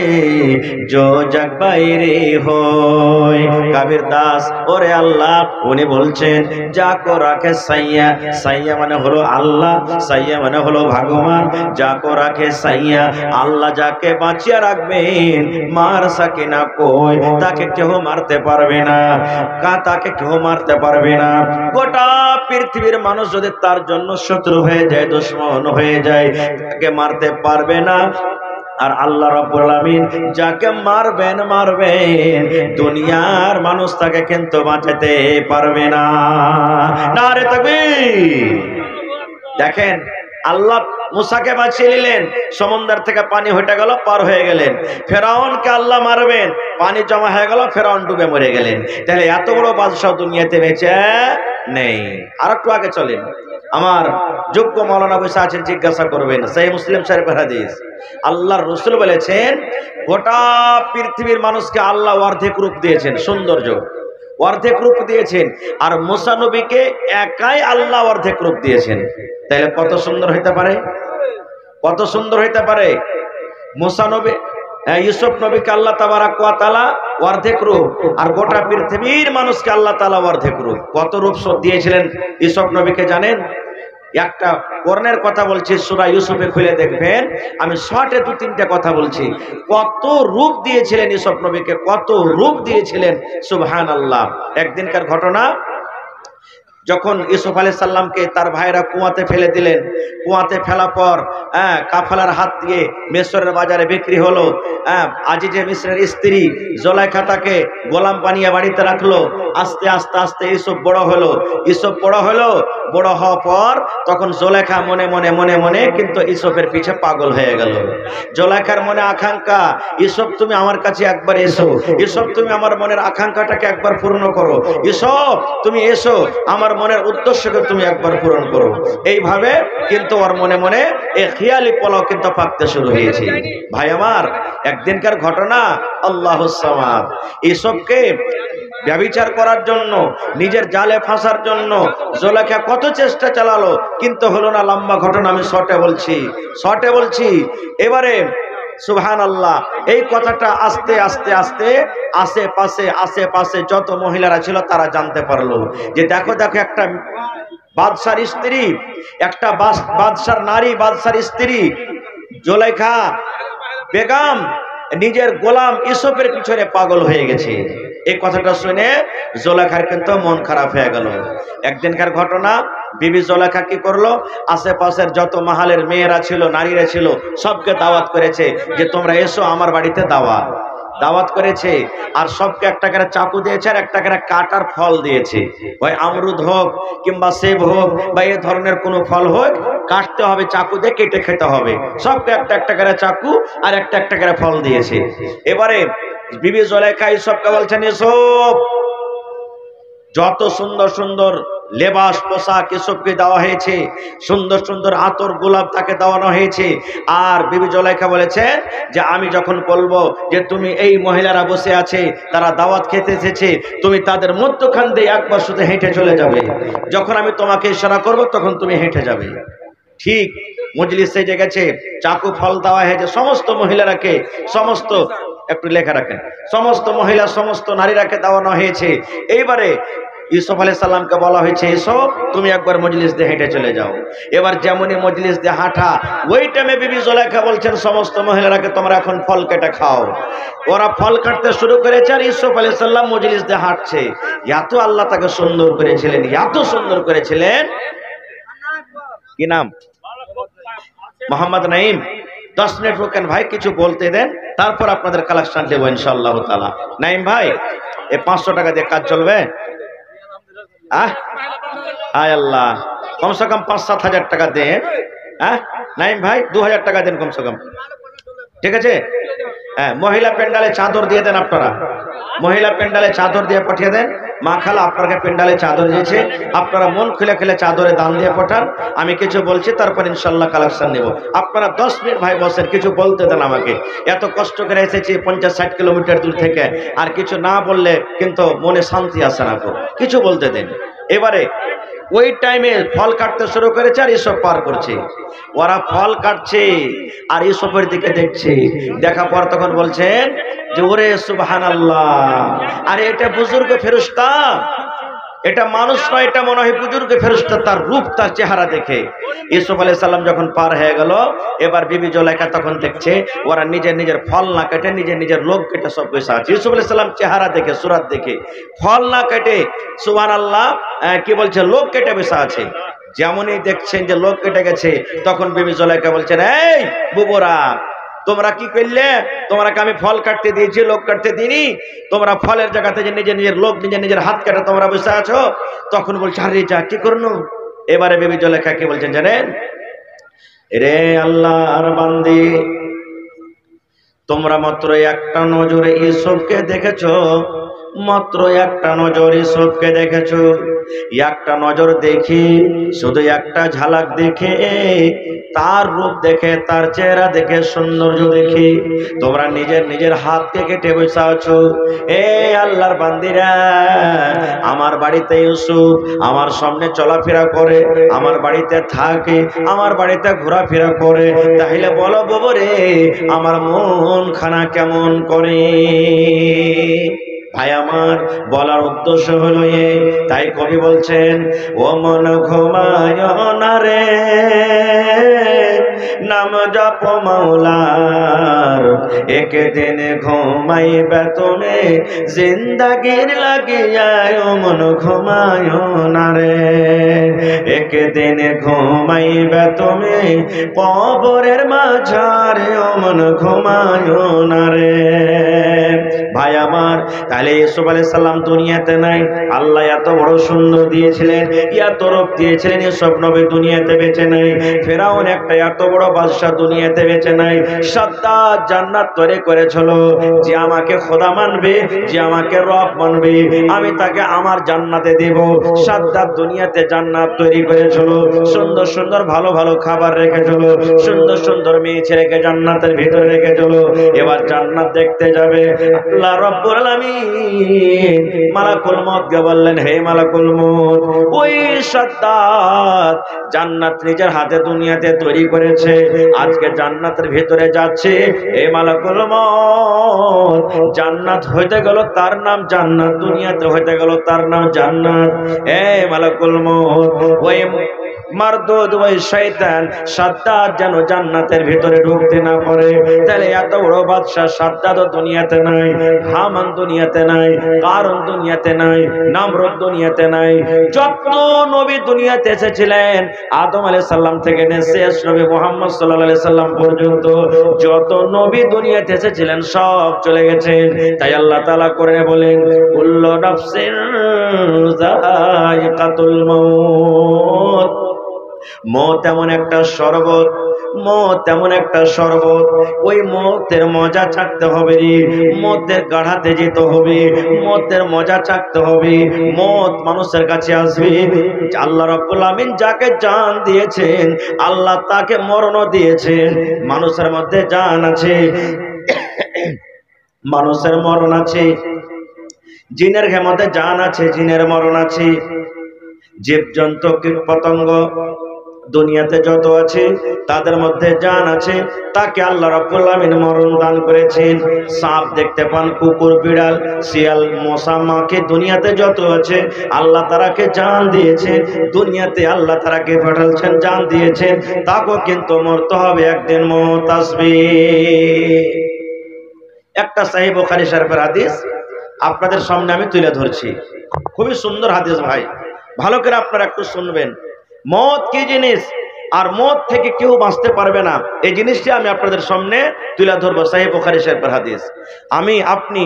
जो जग बैरे होय। कबीर दास ওরে আল্লাহ উনি বলছেন, যাকো রাখে সাইয়া, সাইয়া মানে হলো আল্লাহ, সাইয়া মানে হলো ভগবান। যাকো রাখে সাইয়া, আল্লাহ যাকে বাঁচিয়ে রাখবেন, মার সাকে না কই, তাকে কেউ মারতে পারবে না, তাকে কেউ মারতে পারবে না। গোটা পৃথিবীর মানুষ যদি তার জন্য শত্রু হয়ে যায়, দুশমন হয়ে যায়, তাকে মারতে পারবে না। আর আল্লাহ রাব্বুল আলামিন যাকে মারবেন মারবেন, দুনিয়ার মানুষ তাকে কিন্তু বাঁচাতে পারবে না। নারে তাকবীর। দেখেন, আল্লাহ মুসাকে বাঁচিয়ে নিলেন, সমুদ্র থেকে পানি হটে গেল, পার হয়ে গেলেন। ফেরাউনকে আল্লাহ মারবেন, পানি জমা হয়ে গেল, ফেরাউন ডুবে মরে গেলেন। তাহলে এত বড় বাদশাহ দুনিয়াতে বেঁচে নেই। আর একটু আগে চলেন, আমার যোগ্য মাওলানা বসে আছেন, জিজ্ঞাসা করবেন। সহিহ মুসলিম শরীফের হাদিস, আল্লাহর রাসূল বলেছেন গোটা পৃথিবীর মানুষকে আল্লাহ অর্ধেক রূপ দিয়েছেন, সৌন্দর্য অর্ধেক রূপ দিয়েছেন, আর মুসা নবীকে একাই আল্লাহ অর্ধেক রূপ দিয়েছেন। তাহলে কত সুন্দর হইতে পারে, কত সুন্দর হইতে পারে। মুসা নবী, ইউসুফ নবীকে আল্লাহ তাবারাক ওয়া তাআলা অর্ধেক রূপ, আর গোটা পৃথিবীর মানুষকে আল্লাহ তাআলা অর্ধেক রূপ। কত রূপ দিয়েছিলেন ইউসুফ নবীকে জানেন? একটা কোরআনের কথা বলছি, সূরা ইউসুফে খুলে দেখবেন, আমি শর্টে দু তিনটা কথা বলছি। কত রূপ দিয়েছিলেন ইউসুফ নবীকে, কত রূপ দিয়েছিলেন, সুবহানাল্লাহ। একদিনকার ঘটনা, যখন ইউসুফ আলাইহিস সালামকে তার ভাইরা কুয়াতে ফেলে দিলেন, কুয়াতে ফেলা পর কাফেলার হাত দিয়ে মিশরের বাজারে বিক্রি হলো। আজিজে মিশরের স্ত্রী জুলাইখা তাকে গোলাম বানিয়ে বাড়িতে রাখলো। আস্তে আস্তে আস্তে ইউসুফ বড় হলো, ইউসুফ বড় হলো। বড় হওয়ার পর তখন জুলাইখা মনে মনে মনে মনে কিন্তু ইউসুফের পিছে পাগল হয়ে গেল। জুলাইখার মনে আকাঙ্ক্ষা, ইউসুফ তুমি আমার কাছে একবার এসো, ইউসুফ তুমি আমার মনের আকাঙ্ক্ষাটাকে একবার পূর্ণ করো, ইউসুফ তুমি এসো, আমার মনের উদ্দেশ্যকে তুমি একবার পূরণ করো। এইভাবে কিন্তু ওর মনে মনে এই খিয়ালি পোলাও কিন্তু পাকতে শুরু হয়েছে। ভাই আমার, একদিনকার ঘটনা, আল্লাহুস সামাদ ইউসুফকে ব্যভিচার করার জন্য, নিজের জালে ফাঁসার জন্য জুলাইখা কত চেষ্টা চালালো, কিন্তু হলো না। লম্বা ঘটনা, আমি শর্টে বলছি। এবারে সুবহানাল্লাহ, এই কথাটা আস্তে আস্তে আস্তে আশেপাশে যত মহিলারা ছিল তারা জানতে পারলো যে দেখো একটা বাদশার স্ত্রী, একটা বাদশার নারী, বাদশার স্ত্রী জুলাইখা বেগম নিজের গোলাম ইউসুফের পিছনে পাগল হয়ে গেছে। এই কথাটা শুনে জুলাইখার কিন্তু মন খারাপ হয়ে গেল। একদিনকার ঘটনা, বিবি জুলাইখা কি করলো, আশেপাশের যত মাহালের মেয়েরা ছিল, নারীরা ছিল, সবকে দাওয়াত করেছে যে তোমরা এসো আমার বাড়িতে। দাওয়াত করেছে, আর সবকে একটা করে চাকু দিয়েছে, আর একটা করে কাটার ফল দিয়েছে। ওই আমরুদ হোক কিংবা সেব হোক বা এই ধরনের কোনো ফল হোক, কাটতে হবে, চাকু দিয়ে কেটে খেতে হবে। সবকে একটা একটা করে চাকু আর একটা একটা করে ফল দিয়েছে। এবারে বিবি জুলাইখা সবকে বলছেন, এসব যত সুন্দর সুন্দর লেবাস পোশাক এসবকে দেওয়া হয়েছে, সুন্দর সুন্দর আতর গোলাপ তাকে দেওয়ানো হয়েছে। আর বিবি জুলাইখা বলেছে যে আমি যখন বলবো যে তুমি, এই মহিলারা বসে আছে, তারা দাওয়াত খেতে এসেছে, তুমি তাদের মধ্যখান দিয়ে একবার শুধু হেঁটে চলে যাবে। যখন আমি তোমাকে ইশারা করব তখন তুমি হেঁটে যাবে। ঠিক মজলিস সেজে গেছে, চাকু ফল দেওয়া হয়েছে সমস্ত মহিলারাকে, সমস্ত, একটু লেখা রাখেন, সমস্ত মহিলা সমস্ত নারীরাকে দেওয়ানো হয়েছে। এইবারে ইউসুফ আলাইহিস সালামকে বলা হয়েছে, এসো তুমি একবার মজলিস দিয়ে হেঁটে চলে যাও। এবার যেমনই মজলিস দিয়ে হাঁটা, ওই টাইমে বিবি জুলাইখা বলছেন সমস্ত মহিলারাকে তোমরা এখন ফল কেটে খাও। ওরা ফল কাটতে শুরু করেছে, আর ইউসুফ আলাইহিস সালাম মজলিস দিয়ে হাঁটছে। এত আল্লাহ তাকে সুন্দর করেছিলেন, এত সুন্দর করেছিলেন। কি নাম? মোহাম্মদ নাইম। 10 মিনিট রুকেন ভাই, কিছু বলতে দেন, তারপর আপনাদের কালেকশন দেবো ইনশাআল্লাহ তাআলা। নাইম ভাই, এই 500 টাকা দিয়ে কাজ চলবে? হায় আল্লাহ, কমসে কম 5-7 হাজার টাকা দেন। নাইম ভাই 2000 টাকা দেন কমসে কম, ঠিক আছে? হ্যাঁ, মহিলা প্যান্ডালে চাদর দিয়ে দেন আপনারা, মহিলা প্যান্ডালে চাদর দিয়ে পাঠিয়ে দেন। মা খালা আপনাকে প্যান্ডালে চাদর দিয়েছে, আপনারা মন খুলে খুলে চাদরে দান দিয়ে পাঠান। আমি কিছু বলছি, তারপর ইনশাল্লাহ কালেকশন নেব। আপনারা 10 মিনিট ভাই বসেন, কিছু বলতে দেন আমাকে। এত কষ্ট করে এসেছি 50-60 কিলোমিটার দূর থেকে, আর কিছু না বললে কিন্তু মনে শান্তি আসে না। কিছু বলতে দেন। এবারে ওই টাইমে ফল কাটতে শুরু করেছে, আর ইউসুফ পার করছে। ওরা ফল কাটছে আর ইউসুফের দিকে দেখছে। দেখা পর তখন বলছেন যে ওরে সুবহানাল্লাহ, আরে এটা বুজুর্গ ফেরেশতা, এটা মানুষ নয়, এটা মনে হয় বুজুর্গ ফেরেশতা। তার রূপ, তার চেহারা দেখে ইউসুফ আলাইহিস সালাম যখন পার হয়ে গেল, এবার বিবি জুলাইখা তখন দেখছে ওরা নিজের নিজের ফল না কেটে নিজের নিজের লোক কেটে সব বসে আছে। ইউসুফ আলাইহিস সালাম চেহারা দেখে, সুরাত দেখে, ফল না কেটে সুবহানাল্লাহ কি বলছে, লোক কেটে বসে আছে। যেমনই দেখছেন যে লোক কেটে গেছে, তখন বিবি জুলাইখা বলছেন, এই বুবুরা, তোমরা কি করলে? তোমরাকে আমি ফল কাটতে দিয়েছি, লোক কাটতে দিইনি। তোমরা ফলের জায়গাতে যে নিজের নিজের লোক, নিজের নিজের হাত কাটে তোমরা বসে আছো। তখন বলছে, আরে যা, কি করলো? এবারে বিবি জুলাইখা কি বলছেন জানেন? রে আল্লাহর বান্দি, তোমরা মাত্র একটা নজরে ইউসুফকে দেখেছো, মাত্র একটা নজর ইউসুফকে দেখেছো, একটা নজর দেখি, শুধু একটা ঝালক দেখে, তার রূপ দেখে, তার চেহারা দেখে, সৌন্দর্য দেখে তোমরা নিজের নিজের হাতকে কেটে বসে আছো। এ আল্লাহর বান্দিরা, আমার বাড়িতে ইউসুফ আমার সামনে চলাফেরা করে, আমার বাড়িতে থাকে, আমার বাড়িতে ঘোরাফেরা করে, তাহলে বলো বাবরে আমার মন খানা কেমন করে? ভাই আমার বলার উদ্দেশ্য হলো তাই কবি বলছেন, ও মন ঘুমায় না রে, নাম জপ মাওলার, একদিন ঘুমাইবে তুমি জিন্দাগির লাগিয়া। ও মন ঘুমায় না রে, একদিন ঘুমাইবে তুমি কবরের মাঝারে। ও মন ঘুমায় না রে। ভাই আমার, তাহলে ইউসুফ আলাইহিস সালাম দুনিয়াতে নাই, আল্লাহ এত বড় সুন্দর দিয়েছিলেন, এত রূপ দিয়েছিলেন, ইউসুফ নবী দুনিয়াতে বেঁচে নাই। ফেরাউন একটা এত বড় বাদশা দুনিয়াতে বেঁচে নাই। সাদ্দাত জান্নাত তৈরি করেছিল, যে আমাকে খোদা মানবে, যে আমাকে রব মানবে, আমি তাকে আমার জান্নাতে দেব। সাদ্দাত দুনিয়াতে জান্নাত তৈরি করেছিল, সুন্দর সুন্দর ভালো ভালো খাবার রেখেছিল, সুন্দর সুন্দর মেয়ে ছেলেকে জান্নাতের ভিতরে রেখেছিল। এবার জান্নাত দেখতে যাবে, আল্লাহ রাব্বুল আলামিন মালাকুল মউতকে বললেন, হে মালাকুল মউত, ওই সাদ্দাত জান্নাত নিজের হাতে দুনিয়াতে তৈরি করেছে, আজকে জান্নাতের ভিতরে যাচ্ছে। হে মালাকুল মউত, জান্নাত হইতে গেল তার নাম জান্নাত, দুনিয়াতে হইতে গেল তার নাম জান্নাত। হে মালাকুল মউত, ওই মারদুদ, ওই শয়তান সাদ্দাত যেন জান্নাতের ভিতরে ঢুকতে না পারে। তাহলে এত বড় বাদশা সাদ্দাত দুনিয়াতে নাই, হামান দুনিয়াতে নাই, কারুন দুনিয়াতে নাই, নামরুদ দুনিয়াতে নাই। যত নবী দুনিয়াতে এসেছিলেন আদম আলাইহিস সালাম থেকে নিয়ে শেষ নবী মুহাম্মদ সাল্লাল্লাহু আলাইহি সাল্লাম পর্যন্ত যত নবী দুনিয়াতে এসেছিলেন সব চলে গেছেন। তাই আল্লাহ তাআলা করে বলেন, কুল্লু নাফসিন যায়িকাতুল মাউত। মওত এমন একটা শরবত, মওত এমন একটা শরবত, ওই মওতের মজা চাখতে হবে রে, মওতের গাড়াতে যেতে হবে, মওতের মজা চাখতে হবে। মওত মানুষের কাছে আসবে, আল্লাহ রাব্বুল আমিন যাকে জান দিয়েছেন আল্লাহ তাকে মরণও দিয়েছেন। মানুষের মধ্যে জান আছে, মানুষের মরণ আছে, জিনের মধ্যে জান আছে, জিনের মরণ আছে। জীবজন্তু কীট পতঙ্গ দুনিয়াতে যত আছে তাদের মধ্যে জান আছে, তাকে আল্লাহ রাব্বুল আমিন মরণ দান করেছেন। সাপ দেখতে পান, কুকুর, বিড়াল, শিয়াল, মশা, মাকে দুনিয়াতে যত আছে আল্লাহ তারাকে জান দিয়েছেন, দুনিয়াতে আল্লাহ তারাকে পাঠাচ্ছেন, জান দিয়েছেন। তাকেও কিন্তু মরতে হবে, একদিন মওত আসবে। একটা সহিহ বুখারী শরীফের হাদিস আপনাদের সামনে আমি তুলে ধরছি, খুবই সুন্দর হাদিস ভাই, ভালো করে আপনারা একটু শুনবেন। মওত কি জিনিস আর মওত থেকে কেউ বাঁচতে পারবে না, এই জিনিসটি আমি আপনাদের সামনে তুলে ধরবো। সহিহ বুখারী শরীফের হাদিস। আপনি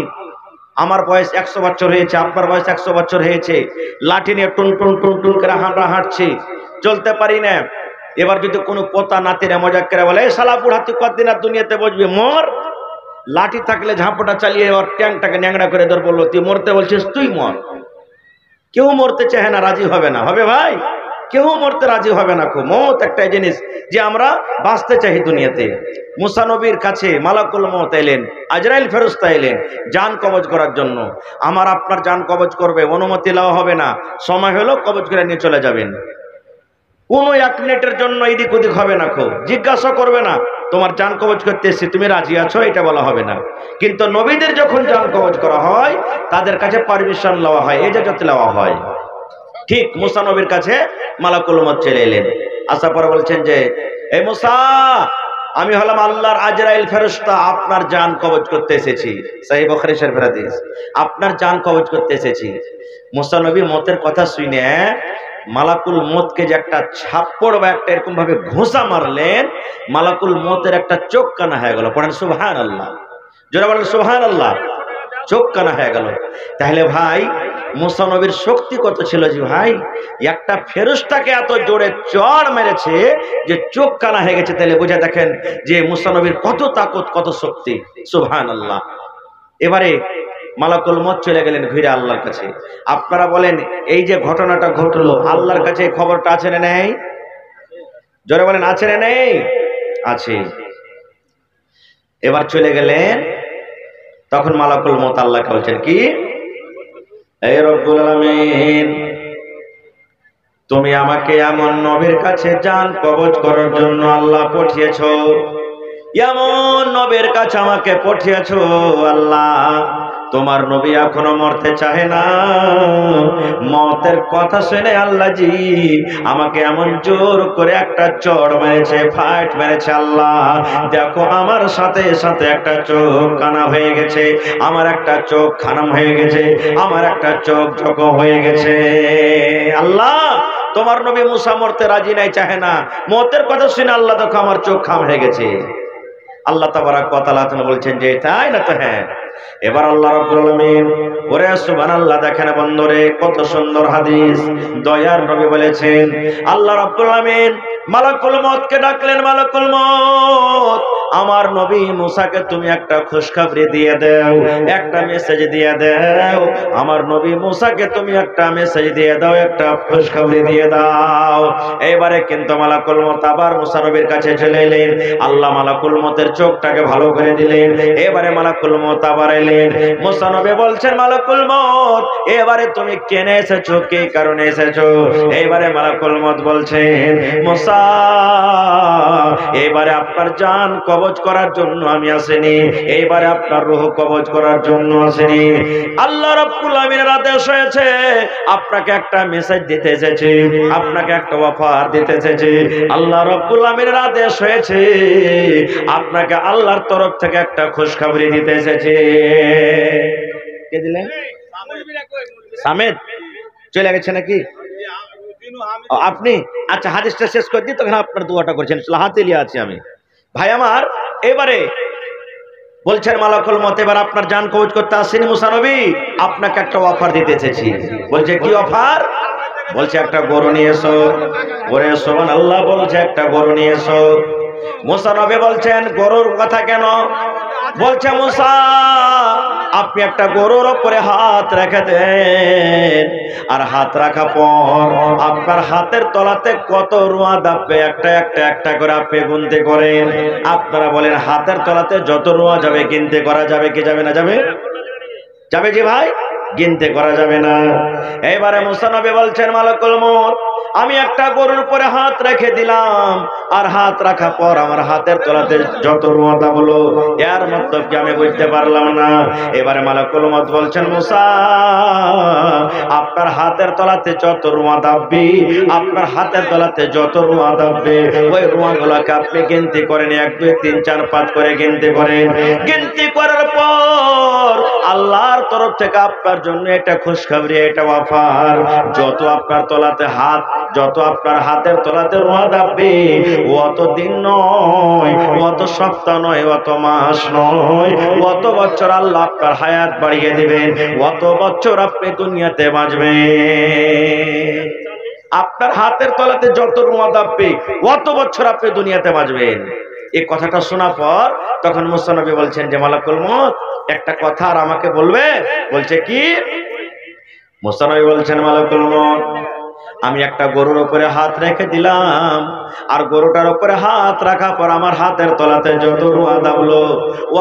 আমার বয়স 100 বছর হয়েছে, আপনার বয়স 100 বছর হয়েছে, লাঠি নিয়ে টুন টুন টুন টুন করে আমরা হাঁটছি, চলতে পারি না। এবার যদি কোনো পোতা নাতিরা মজাক করে বলে, এই শালা বুড়া তুই কতদিন আর দুনিয়াতে বসবি, মর। লাঠি থাকলে ঝাঁপটা চালিয়ে ওর ট্যাংটাকে ন্যাংড়া করে ধর, বললো তুই মরতে বলছিস, তুই মর। কেউ মরতে চায় না, রাজি হবে না, হবে ভাই? কেউ মরতে রাজি হবে না। মওত একটা জিনিস যে আমরা বাঁচতে চাই দুনিয়াতে। মুসা নবীর কাছে মালাকুল মওত এলেন, আজরাইল ফেরেশতা এলেন জান কবজ করার জন্য। আমার আপনার জান কবজ করবে, অনুমতি নেওয়া হবে না, সময় হলো কবজ করে নিয়ে চলে যাবেন। কোনো এক মিনিটের জন্য এদিক ওদিক হবে না, জিজ্ঞাসা করবে না তোমার জান কবজ করতে এসেছি, তুমি রাজি আছো, এটা বলা হবে না। কিন্তু নবীদের যখন জান কবজ করা হয় তাদের কাছে পারমিশন নেওয়া হয়, এজাজত নেওয়া হয়। ঠিক মুসা নবীর কাছে মালাকুল মওত চলে এলেন, আসার পরে বলছেন যে, এই মুসা, আমি হলাম আল্লাহর আজরাইল ফেরেশতা, আপনার জান কবজ করতে এসেছি। সহিহ বুখারী শরীফের হাদিস, আপনার জান কবজ করতে এসেছি। মুসা নবী মওতের কথা শুনে মালাকুল মওতকে যে একটা ছাপ্পড় বা একটা এরকম ভাবে ঘোষা মারলেন, মালাকুল মওতের একটা চোখ কানা হয়ে গেল। পড়েন সুবহানাল্লাহ, জোরে বলেন সুবহানাল্লাহ। চোখ কানা হয়ে গেল। তাহলে ভাই মুসা নবীর শক্তি কত ছিল যে ভাই, একটা ফেরেশতাকে এত জোরে চড় মেরেছে যে চোখ কানা হয়ে গেছে। তাহলে বুঝে দেখেন যে মুসা নবীর কত তাকত, কত শক্তি। সুবহানাল্লাহ। এবারে মালাকুল মউত চলে গেলেন ঘুরে আল্লাহর কাছে। আপনারা বলেন এই যে ঘটনাটা ঘটলো আল্লাহর কাছে এই খবরটা আছে না নেই? জোরে বলেন আছে না নেই? আছে। এবার চলে গেলেন, তখন মালাকুল মউত আল্লাহকে বলছেন কি, এই রব্বুল আলামিন, তুমি আমাকে এমন নবীর কাছে জান কবজ করার জন্য আল্লাহ পাঠিয়েছো, এমন নবীর কাছে আমাকে পাঠিয়েছো আল্লাহ। তোমার নবী এখনো মরতে চাহে না, মতের কথা শুনে আল্লাহ জি আমাকে এমন জোর করে একটা চড় মেরেছে, ফাইট মেরেছে আল্লাহ। দেখো আমার সাথে সাথে একটা চোখ কানা হয়ে গেছে, আমার একটা চোখ খানাম হয়ে গেছে, আমার একটা চোখ জখম হয়ে গেছে। আল্লাহ তোমার নবী মুসা মরতে রাজি নাই, চাহে না, মতের কথা শুনে আল্লাহ দেখো আমার চোখ খাম হয়ে গেছে। আল্লাহ তাবারাক ওয়া তাআলা বলছেন যে তাই না? তো হ্যাঁ। এবার আল্লাহ রাব্বুল আলামিন, ওরে সুবহানাল্লাহ, দেখেন বন্ধুরে কত সুন্দর হাদিস দয়ার নবী বলেছেন। আল্লাহ রাব্বুল আলামিন মালাকুল মউতকে ডাকলেন, মালাকুল মউত আমার নবী মুসাকে তুমি একটা খুশখবরি দিয়ে দাও, একটা মেসেজ দিয়ে দাও। আমার নবী মুসাকে তুমি একটা মেসেজ দিয়ে দাও, একটা খুশখবরি দিয়ে দাও। এবারে কিন্তু মালাকুল মউত আবার মুসা নবীর কাছে চলে এলেন। আল্লাহ মালাকুল মউতের চোখটাকে ভালো করে দিলেন। এবারে মালাকুল মউত আবার এলেন। মুসা নবী বলছেন, মালাকুল মউত এবারে তুমি কেন এসেছো, কি কারণে এসেছো? এবারে মালাকুল মউত বলছেন, মুসা এবারে আপনার জান কবজ করার জন্য আমি আসিনি, এইবারে আপনার রূহ কবজ করার জন্য আসিনি। আল্লাহ রাব্বুল আলামিনের আদেশ হয়েছে, আপনাকে একটা মেসেজ দিতে এসেছি, আপনাকে একটা অফার দিতে এসেছি। আল্লাহ রাব্বুল আলামিনের আদেশ হয়েছে, আপনাকে আল্লাহর তরফ থেকে একটা খুশখবরি দিতে এসেছি। কে দিলেন? সামেদ চলে গেছে নাকি আপনি? আচ্ছা হাদিসটা শেষ করে দিই, তখন আপনার দোয়াটা করছেন, হাতে লিয়ে আছি আমি। ভাই আমার, এবারে বলছেন মালাকুল মউত এবার আপনার জান কবজ করতে আসেনি মুসা নবী, আপনাকে একটা অফার দিতে এসেছি। বলছে কি অফার? বলছে একটা গরু নিয়ে এসো। ওরে সুবহানাল্লাহ, বলছে একটা গরু নিয়ে এসো। মুসা নবী বলছেন গরুর কথা কেন? বলছে মুসা আপনি একটা গরুর উপরে হাত রেখে দেন, আর হাত রাখা পর আপনার হাতের তলাতে কত রুয়া দাববে একটা একটা একটা করে আপনি গুনতে করেন। আপনারা বলেন হাতের তলাতে যত রুয়া যাবে গিনতে করা যাবে কি যাবে না? যাবে, যাবে জি ভাই, গিনতে করা যাবে না। এবারে মুসা নবী বলছেন মালাকুল মউত আমি একটা গরুর উপরে হাত রেখে দিলাম, আর হাত রাখা পর আমার হাতের তলাতে যত রুয়া দাবলো, এর মতলব কি আমি বুঝতে পারলাম না। এবারে মালাকুল মউত বলছেন মুসা আপনার হাতের তলাতে যত রুয়া দাববে, আপনার হাতের তলাতে যত রুয়া দাববে, ওই রুয়াগুলোকে আপনি গিনতি করেন, 1 2 3 4 5 করে গিনতি করেন। গিনতি করার পর আল্লাহর তরফ থেকে আপনার জন্য এটা খুশখবরি, এটা অফার, যত আপনার তলাতে হাত, যত আপনার হাতের তলাতে রুয়া দাববে, অত দিন নয়, অত সপ্তাহ নয়, অত মাস নয়, অত বছর আল্লাহ আপনার হায়াত বাড়িয়ে দিবেন, অত বছর আপনি দুনিয়াতে বাঁচবেন। আপনার হাতের তলাতে যত রুয়া দাববে অত বছর আপনি দুনিয়াতে বাঁচবেন। এই কথাটা শোনার পর তখন মুসা নবী বলছেন যে মালাকুল মউত একটা কথা আর আমাকে বলবে। বলছে কি? মুসা নবী বলছেন মালাকুল মউত আমি একটা গরুর উপরে হাত রেখে দিলাম, আর গরুটার উপরে হাত রাখা পর আমার হাতের তলাতে যত রুয়া দাবলো,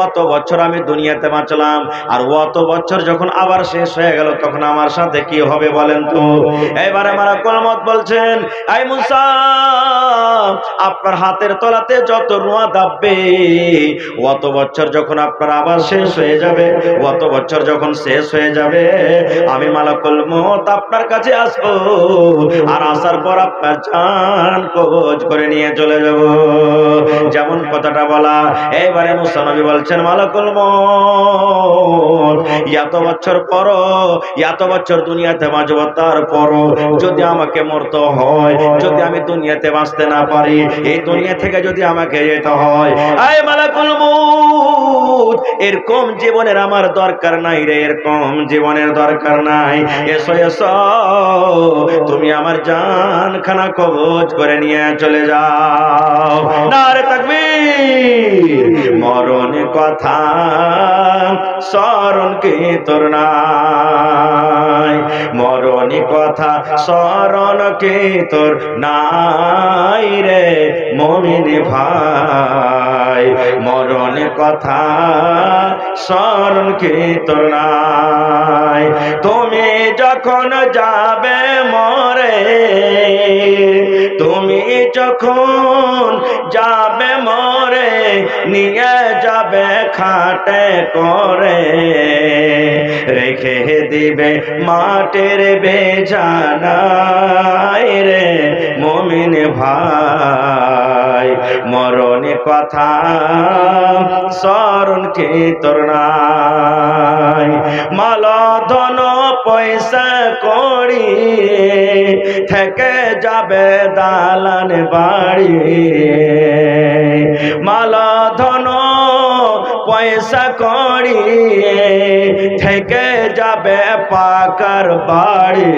অত বছর আমি দুনিয়াতে বাঁচলাম, আর অত বছর যখন আবার শেষ হয়ে গেল তখন আমার সাথে কি হবে বলেন তো? এবারে মালাকুল মউত বলছেন এই মুসা আপনার হাতের তলাতে যত রুয়া দাববে, অত বছর যখন আপনার আবার শেষ হয়ে যাবে, অত বছর যখন শেষ হয়ে যাবে, আমি মালাকুল মউত আপনার কাছে আসবো, আর আসার পর আপনার জান কবজ করে নিয়ে চলে যাব। যেমন কথাটা বলা। এইবারে মুসা নবী বলছেন মালাকুল মউত এত বছর পর, এত বছর দুনিয়াতে বাঁচব, তারপরও যদি আমাকে মরতে হয়, যদি আমি দুনিয়াতে বাঁচতে না পারি, এই দুনিয়া থেকে যদি আমাকে যেতে হয়, এই মালাকুল মউত এরকম জীবনের আমার দরকার নাই রে, এরকম জীবনের দরকার নাই। এসো এসো তুমি আমার জান খানা কবজ করে নিয়ে চলো। চলে যাও। নারে তাকবীর। মরণ কথা স্মরণ কি তোর নাই, মরণ কথা স্মরণ কি তোর নাই রে মুমিন ভাই, মরণ কথা স্মরণ কি তোর নাই। তুমি যখন যাবে মরে, তুমি যখন যাবে মরে, নিয়ে যাবে খাটে করে, রেখে দিবে মাটির বেজানায় রে মুমিন ভাই, মরণ কথা স্মরণ কি তোর নাই। মাল ধন পয়সা করি থেকে যাবে দালান বাড়ি, মাল ধন পয়সা করি থেকে যাবে পাকার বাড়ি,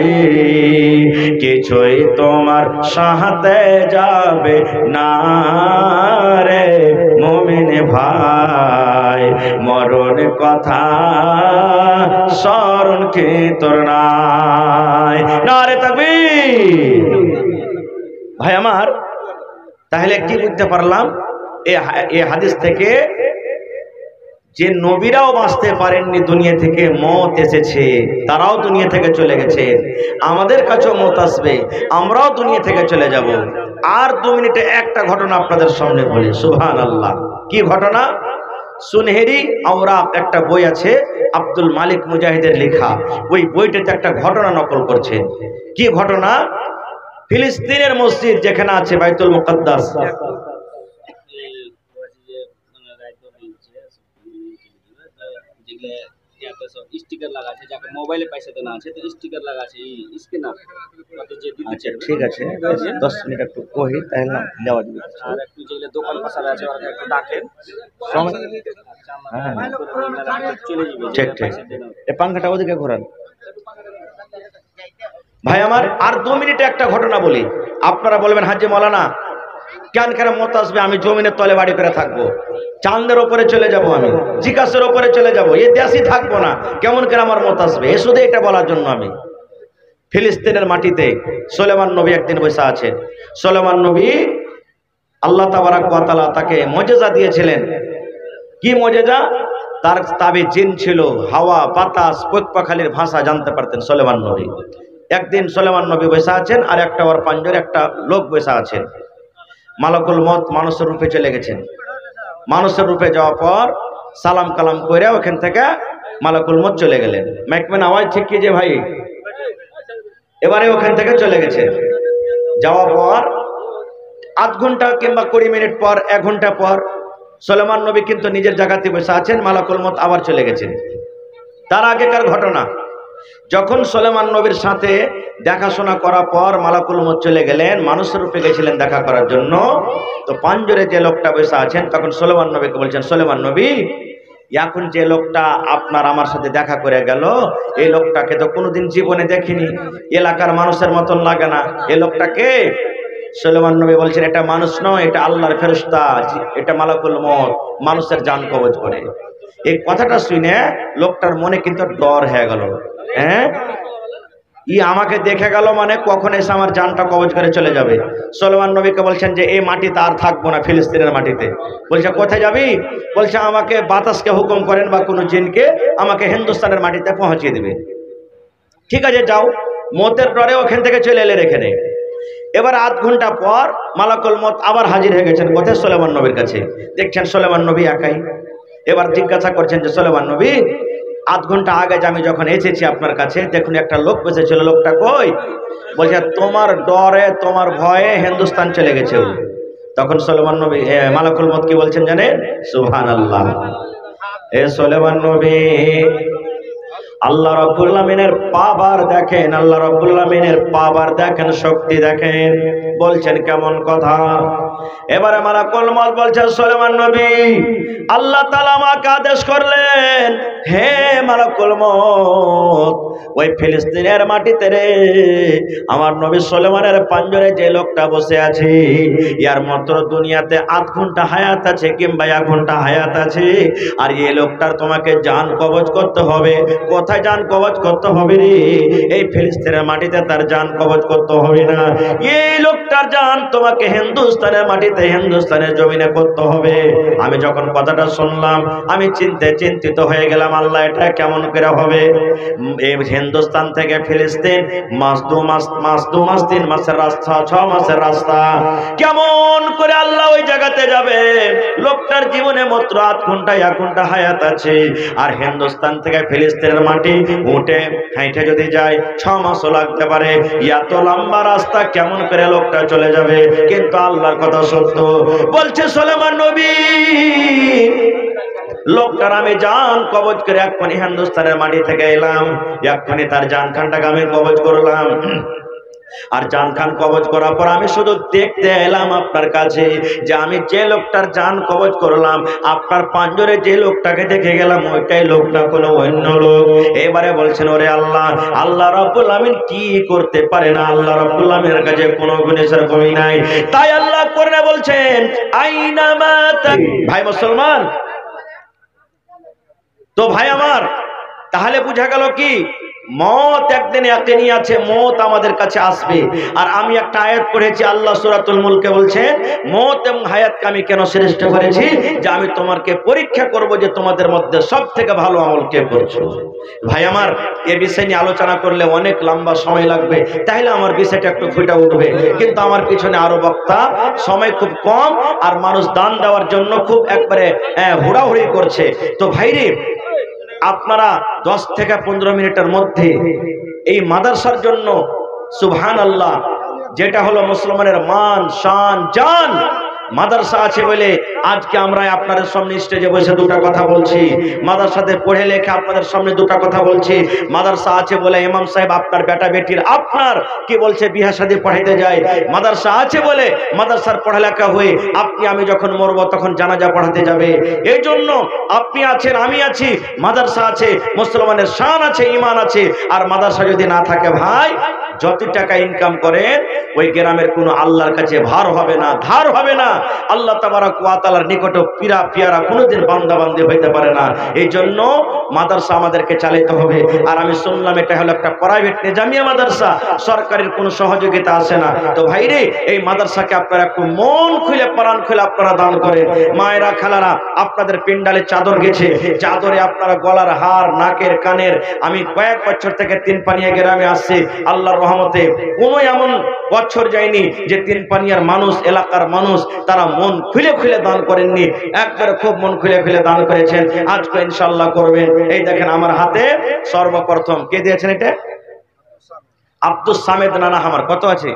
কিছুই তোমার সাথে যাবে না রে মুমিন ভাই, মরণ কথা স্মরণ কি তোর নাই। নারে তাকবীর। ভাই আমার, তাহলে কি বুঝতে পারলাম এই হাদিস থেকে, যে নবীরাও বাঁচতে পারেননি দুনিয়া থেকে, মত এসেছে, তারাও দুনিয়া থেকে চলে গেছে, আমাদের কাছেও মত আসবে, আমরাও দুনিয়া থেকে চলে যাব। আর 2 মিনিটে একটা ঘটনা আপনাদের সামনে বলি। সুবহানাল্লাহ। কি ঘটনা? সুনহেরি আওরাক একটা বই আছে, আব্দুল মালিক মুজাহিদের লেখা। ওই বইটাতে একটা ঘটনা নকল করছেন। কি ঘটনা? ফিলিস্তিনের মসজিদ যেখানে আছে বাইতুল মুকাদ্দাস, স্টিকার লাগা আছে, যাকে মোবাইলে পয়সা দেনা আছে তো স্টিকার লাগা আছে, স্ক্যানার যে দিতে আচ্ছা ঠিক আছে, 10 মিনিট একটু কই তাহলে না দেওয়া যাবে। আর একটু যেগুলো দোকান পাশে আছে ওরা একটু ডাকেন, হ্যাঁ চলে যাবে। ঠিক ঠিক। এই পাংখাটা ওদিকে ঘোরান। ভাই আমার, আর 2 মিনিটে একটা ঘটনা বলি। আপনারা বলবেন হাজী মাওলানা কেন কেন মত আসবে, আমি জমিনের তলে বাড়ি করে থাকবো, চাঁদের ওপরে চলে যাব, আমি জিজ্ঞাসার ওপরে চলে যাব, এই দেশই থাকবো না, কেমন করে আমার মত আসবে? এ শুধু এটা বলার জন্য আমি ফিলিস্তিনের মাটিতে সুলেমান নবী একদিন বসে আছেন। সুলেমান নবী আল্লাহ তাবারাক ওয়া তাআলা তাকে মুজিজা দিয়েছিলেন। কি মুজিজা? তার তাবে জিন ছিল, হাওয়া বাতাস পক্ষপাখালির ভাষা জানতে পারতেন সুলেমান নবী। একদিন সুলেমান নবী বসে আছেন, আর একটা ওর পাঞ্জরে একটা লোক বসে আছেন। মালাকুল মত মানুষের রূপে চলে গেছেন। মানুষের রূপে যাওয়ার পর সালাম কালাম করে ওখান থেকে মালাকুল মত চলে গেলেন। মাইকম্যান আওয়াজ ঠিক কি যে ভাই? এবারে ওখান থেকে চলে গেছে। যাওয়ার পর আধ ঘন্টা কিংবা 20 মিনিট পর, 1 ঘন্টা পর সুলেমান নবী কিন্তু নিজের জায়গাতে বসে আছেন, মালাকুল মত আবার চলে গেছেন। তার আগেকার ঘটনা, যখন সুলেমান নবীর সাথে দেখাশোনা করার পর মালাকুল মত চলে গেলেন, মানুষের রূপে গেছিলেন দেখা করার জন্য, তো পাঞ্জরে যে লোকটা বসে আছেন তখন সুলেমান নবীকে বলছেন, সুলেমান নবী এখন যে লোকটা আপনার আমার সাথে দেখা করে গেল, এই লোকটাকে তো কোনোদিন জীবনে দেখিনি, এলাকার মানুষের মতন লাগে না, এই লোকটাকে? সুলেমান নবী বলছেন, এটা মানুষ নয়, এটা আল্লাহর ফেরেশতা, এটা মালাকুল মত, মানুষের জান কবজ করে। এই কথাটা শুনে লোকটার মনে কিন্তু ডর হয়ে গেল। হ্যাঁ, আমাকে দেখে গেল মানে কখন এসে আমার জানটা কবজ করে চলে যাবে। সুলেমান নবীকে বলছেন যে এই মাটিতে আর থাকবো না, ফিলিস্তিনের মাটিতে। বলছে কোথায় যাবি? বলছে আমাকে বাতাসকে হুকুম করেন বা কোনো জিনকে আমাকে হিন্দুস্তানের মাটিতে পৌঁছিয়ে দেবে। ঠিক আছে যাও। মতের ডরে ওখান থেকে চলে এলেন এখানে। এবার আধ ঘন্টা পর মালাকুল মত আবার হাজির হয়ে গেছেন কোথায়? সুলেমান নবীর কাছে। দেখছেন সুলেমান নবী একাই। এবার জিজ্ঞাসা করছেন যে সুলেমান নবী, আধ ঘন্টা আগে আমি যখন এসেছি আপনার কাছে, দেখুন একটা লোক বসেছিল, লোকটা কই? বলছে তোমার ডরে তোমার ভয়ে হিন্দুস্তান চলে গেছে। তখন সুলেমান নবী মালাকুল মত কি বলছেন জানেন? সুবহানাল্লাহ। এ সুলেমান নবী, আল্লাহ রাব্বুল আমিনের পাওয়ার দেখেন, আল্লাহ রাব্বুল আমিনের পাওয়ার দেখেন, শক্তি দেখেন। বলছেন কেমন কথা? এবারে মালাকুল মউত বলছে সুলাইমান নবী, আল্লাহ তাআলা আমাকে আদেশ করলেন, হে মালাকুল মউত, ওই ফিলিস্তিনের মাটিতে রে আমার নবী সুলাইমানের পাঞ্জরে যে লোকটা বসে আছে, ইয়ার মাত্র দুনিয়াতে 8 ঘন্টা হায়াত আছে কিংবা 1 ঘন্টা হায়াত আছে, আর এই লোকটার তোমাকে জান কবজ করতে হবে। কোথায় জান কবজ করতে হবে রে? এই ফিলিস্তিনের মাটিতে তার জান কবজ করতে হবে না, এই লোকটার জান তোমাকে হিন্দুস্তানের মাটিতে, হিন্দুস্তানের জমিনে করতে হবে। আমি যখন কথাটা শুনলাম আমি চিন্তিত হয়ে গেলাম, আল্লাহ এটা কেমন করে হবে? এই হিন্দুস্তান থেকে ফিলিস্তিন মাস 2 মাস 3 মাসের রাস্তা, 6 মাসের রাস্তা, কেমন করে আল্লাহ ওই জায়গাতে যাবে? লোকটার জীবনে মাত্র 8 ঘন্টা 1 ঘন্টা হায়াত আছে, আর হিন্দুস্তান থেকে ফিলিস্তিনের মাটি উঠে হাইটে যদি যায় 6 মাসও লাগতে পারে। এত লম্বা রাস্তা কেমন করে লোকটা চলে যাবে? কিন্তু আল্লাহর কথা সত্য। বলছে সুলাইমান নবী, লোকটার আমি জান কবজ করে এক্ষুনি হিন্দুস্তানের মাটি থেকে এলাম, এক্ষুনি তার জান খানটাকে আমি কবজ করলাম। আর জান খান কবজ করার পর আমি শুধু দেখতে এলাম আপনার কাছে যে আমি যে লোকটার জান কবজ করলাম, আপনার পাঞ্জরে যে লোকটাকে দেখে গেলাম ওইটাই লোকটা কোনো অন্য লোক। এবারে বলছেন, ওরে আল্লাহ, আল্লাহ রাব্বুল আমিন কি করতে পারে না? আল্লাহ রাব্বুল আমিনের কাছে কোনো গুণের কমি নাই। তাই আল্লাহ কোরআনে বলছেন, আইনামা ভাই মুসলমান, তো ভাই আমার, তাহলে বুঝা গেল কি মত একদিন ইয়াকিনী আছে, মত আমাদের কাছে আসবে। আর আমি একটা আয়াত পড়েছি, আল্লাহ সূরাতুল মুলকে বলছেন, মত এবং হায়াতকে আমি কেন শ্রেষ্ঠ করেছি? যে আমি তোমাকে পরীক্ষা করব যে তোমাদের মধ্যে সবথেকে ভালো আমল কে করছো। ভাই আমার, এই বিষয় নিয়ে আলোচনা করলে অনেক লম্বা সময় লাগবে, তাহলে আমার বিষয়টা একটু ফুটে উঠবে। কিন্তু আমার পিছনে আরো বক্তা, সময় খুব কম, আর মানুষ দান দেওয়ার জন্য খুব একবারে হুড়াহুড়ি করছে। তো ভাইরে, আপনারা 10 থেকে 15 মিনিটের মধ্যে এই মাদ্রাসার জন্য সুবহানাল্লাহ, যেটা হলো মুসলমানের মান শান জান, মাদ্রাসা আছে বলে আজকে আমরা আপনাদের সামনে স্টেজে বসে দুটো কথা বলছি। মাদ্রাসাতে পড়ে লেখে আপনাদের সামনে দুটো কথা বলছি। মাদ্রাসা আছে বলে ইমাম সাহেব আপনার বেটা বেটির আপনার কি বলছে বিয়ে শাদী পড়াইতে যায়। মাদ্রাসা আছে বলে মাদ্রাসার পড়ালেখা হয়ে আপনি আমি যখন মরবো তখন জানাজা পড়াতে যাবে। এই জন্য আপনি আছেন, আমি আছি, মাদ্রাসা আছে, মুসলমানের শান আছে, ঈমান আছে। আর মাদ্রাসা যদি না থাকে ভাই, যত টাকা ইনকাম করেন ওই গ্রামের কোনো আল্লাহর কাছে ভার হবে না, ধার হবে না। আল্লাহ তাবারক ওয়া তাআলার নিকটে পিয়ারা কোনোদিন বান্দাবান্দি হইতে পারে না। এই জন্য মাদ্রাসা আমাদেরকে চালাতে হবে। আর আমি শুনলাম এটা হলো একটা প্রাইভেট নিজামিয়া মাদ্রাসা, সরকারের কোনো সহযোগিতা আসে না। তো ভাইরে, এই মাদ্রাসাকে আপনারা একটু মন খুলে প্রাণ খুলে আপনারা দান করেন। মায়েরা খালারা, আপনাদের পিন্ডালে চাদর গেছে, চাদরে আপনারা গলার হার, নাকের কানের, আমি কয়েক বছর থেকে তিনপানিয়া গ্রামে আসছি, আল্লাহর রহমতে কোনো এমন বছর যায়নি যে তিনপানিয়ার মানুষ, এলাকার মানুষ তারা মন খুলে খুলে দান করেননি। একবারে খুব মন খুলে খুলে দান করেছেন। আজকে ইনশাআল্লাহ করবেন। এই দেখেন আমার হাতে সর্বপ্রথম কে দিয়েছেন? এটা আব্দুস সামেদ নানা। আমার কত আছে?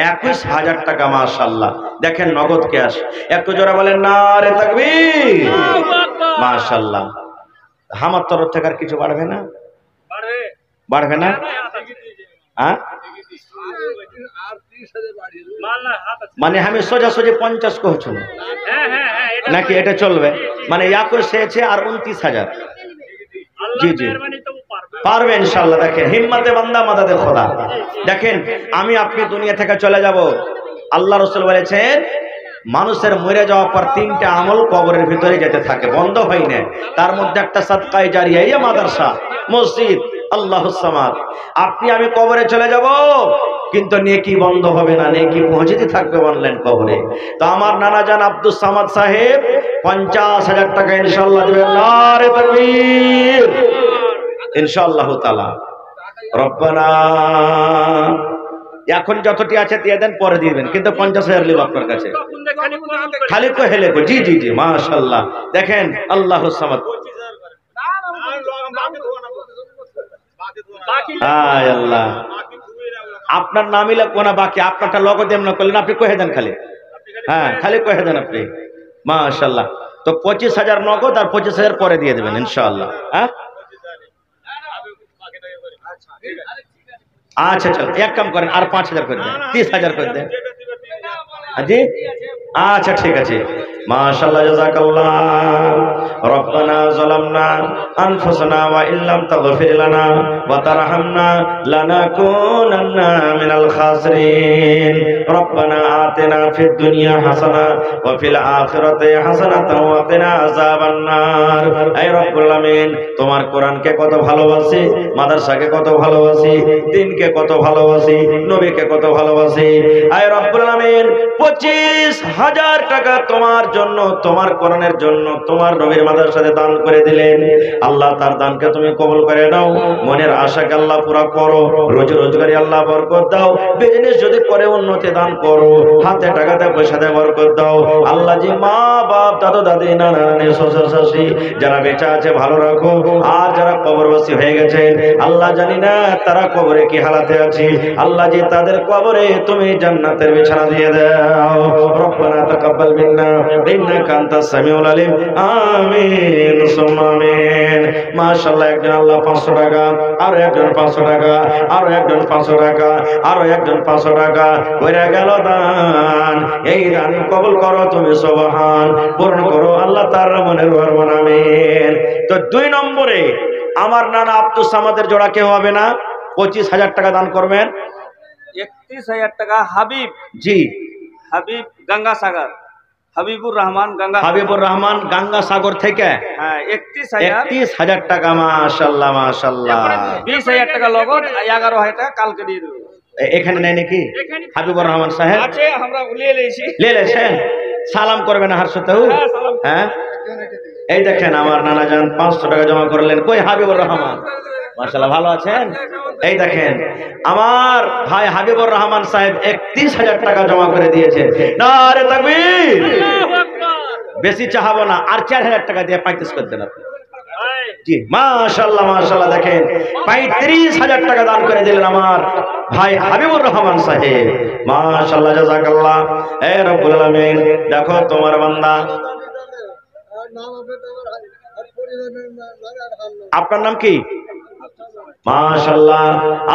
21,000 টাকা। মাশাআল্লাহ, দেখেন নগদ ক্যাশ। একটু জোরে বলেন নারে তাকবীর। মাশাআল্লাহ। আমার তরফ থেকে আর কিছু বাড়বে না? বাড়বে না? হ্যাঁ, মানে আমি সোজাসুজি 50 কহছো নাকি? এটা চলবে মানে 21 হয়েছে আর 29,000। জি জি, পারবে ইনশাআল্লাহ। দেখেন হিম্মতে বান্দা মাদাদে খোদা। দেখেন আমি আপনি দুনিয়া থেকে চলে যাব, আল্লাহ রাসূল বলেছেন মানুষের মরে যাওয়ার পর 3টা আমল কবরের ভিতরে যেতে থাকে, বন্ধ হয় না। তার মধ্যে একটা সাদকায়ে জারিয়া, এই মাদ্রাসা, মসজিদ, আল্লাহুস সামাদ। আপনি আমি কবরে চলে যাব কিন্তু নেকি বন্ধ হবে না, নেকি পৌঁছতে থাকবে অনলাইন কবরে। তো আমার নানা জান আব্দুস সামাদ সাহেব 50,000 টাকা ইনশাআল্লাহ দিবেন। নারে তাকবীর। ইনশাআল্লাহ তাআলা। রব্বানা, এখন যতটি আছে দিয়ে দেন, পরে দিবেন, কিন্তু 50,000 লিব আপনার কাছে। খালি কো হেলে কো। জি জি জি, মাশাআল্লাহ। দেখেন আল্লাহুস সামাদ। আয় আল্লাহ, আপনার নামই লাগবো না, বাকি আপনারটা লগো দেন না করলেন, আপনি কহে দেন খালি। হ্যাঁ, খালি কহে দেন আপনি। মাশাআল্লাহ। তো 25,000 নগদ আর 25,000 পরে দিয়ে দেবেন ইনশাআল্লাহ। হ্যাঁ, আচ্ছা চল এক কাম করেন, আর 5,000 করে দেন, 30,000 করে দেন। জি আচ্ছা ঠিক আছে। মাশাআল্লাহ জাযাকাল্লাহ। রব্বানা যালামনা আনফুসানা ওয়া ইল্লাম তাগফির লানা ওয়া তারহামনা লানাকুনান্না মিনাল খাসিরিন। রব্বানা আতিনা ফিদ দুনিয়া হাসানা ওয়া ফিল আখিরাতি হাসানাতাও ওয়া কিনা আযাবান নার। হে রব্বুল আলামিন, তোমার কোরআনকে কত ভালোবাসি, মাদ্রাসাকে কত ভালোবাসি, দ্বীনকে কত ভালোবাসি, নবীকে কত ভালোবাসি। হে রব্বুল আলামিন, 25,000 টাকা তোমার জন্য, তোমার কোরআনের জন্য, তোমার নবীর মাদ্রাসাতে দান করে দিলেন। আল্লাহ তার দানকে তুমি কবুল করে নাও, মনের আশাকে আল্লাহ পুরা করো, রোজি রোজগারি আল্লাহ বরকত দাও, বিজনেস যদি করে উন্নতি দান করো, হাতে টাকাতে পয়সাতে বরকত দাও। আল্লাহ জি মা বাপ দাদু দাদি নানা নানি শ্বশুর শাশুড়ি যারা বেঁচে আছে ভালো রাখো, আর যারা কবরবাসী হয়ে গেছে আল্লাহ জানি না তারা কবরে কি হালাতে আছে, আল্লাহ জি তাদের কবরে তুমি জান্নাতের বিছানা দিয়ে দাও। রব্বানা তাকাব্বাল মিন্না ইন্নাকা আনতাস সামিউল আলিম। আমিন সুম্মা আমিন। মাশাআল্লাহ, একজন আল্লাহ 500 টাকা, আর একজন 500 টাকা, আর একজন 500 টাকা, আর একজন 500 টাকা কইরা গেল দান। এই দান কবুল করো তুমি, সুবহান, পূর্ণ করো আল্লাহ তার মনের ভরমান। আমিন। তো 2 নম্বরে আমার নানা আব্দুস সামাদের জোড়া কেউ হবে না, 25,000 টাকা দান করবেন। 31,000 টাকা হাবিব, জি হাবিব গঙ্গাসাগর, হাবিবুর রহমান হাবিবুর রহমান গঙ্গাসাগর থেকে, হ্যাঁ 31,000। 31,000 টাকা। মাশাআল্লাহ মাশাআল্লাহ। 20,000 টাকা লগত, 11,000 টাকা কালকে দিয়ে দেবো। এখানে নাই নাকি হাবিবুর রহমান সাহেব? আছে, আমরা নিয়ে লেছি। লেছেন, সালাম করবেন হার সাথে। হ্যাঁ এই দেখেন আমার নানা যান 500 টাকা জমা করলেন। কই হাবিবুর রহমান? মাশাআল্লাহ, ভালো আছেন? এই দেখেন আমার ভাই হাবিবুর রহমান সাহেব 31,000 টাকা জমা করে দিয়েছে। নারে তাকবীর। বেশি চাহাবো না, আর 4,000 টাকা দিয়ে 35 করে দেন আপনি। জি মাশাআল্লাহ মাশাআল্লাহ। দেখেন 35,000 টাকা দান করে দিলেন আমার ভাই হাবিবুর রহমান সাহেব। মাশাআল্লাহ জাযাকাল্লাহ। হে রব্বুল আলামিন, দেখো তোমার বান্দা, আপনার নাম কি? মাশাআল্লাহ।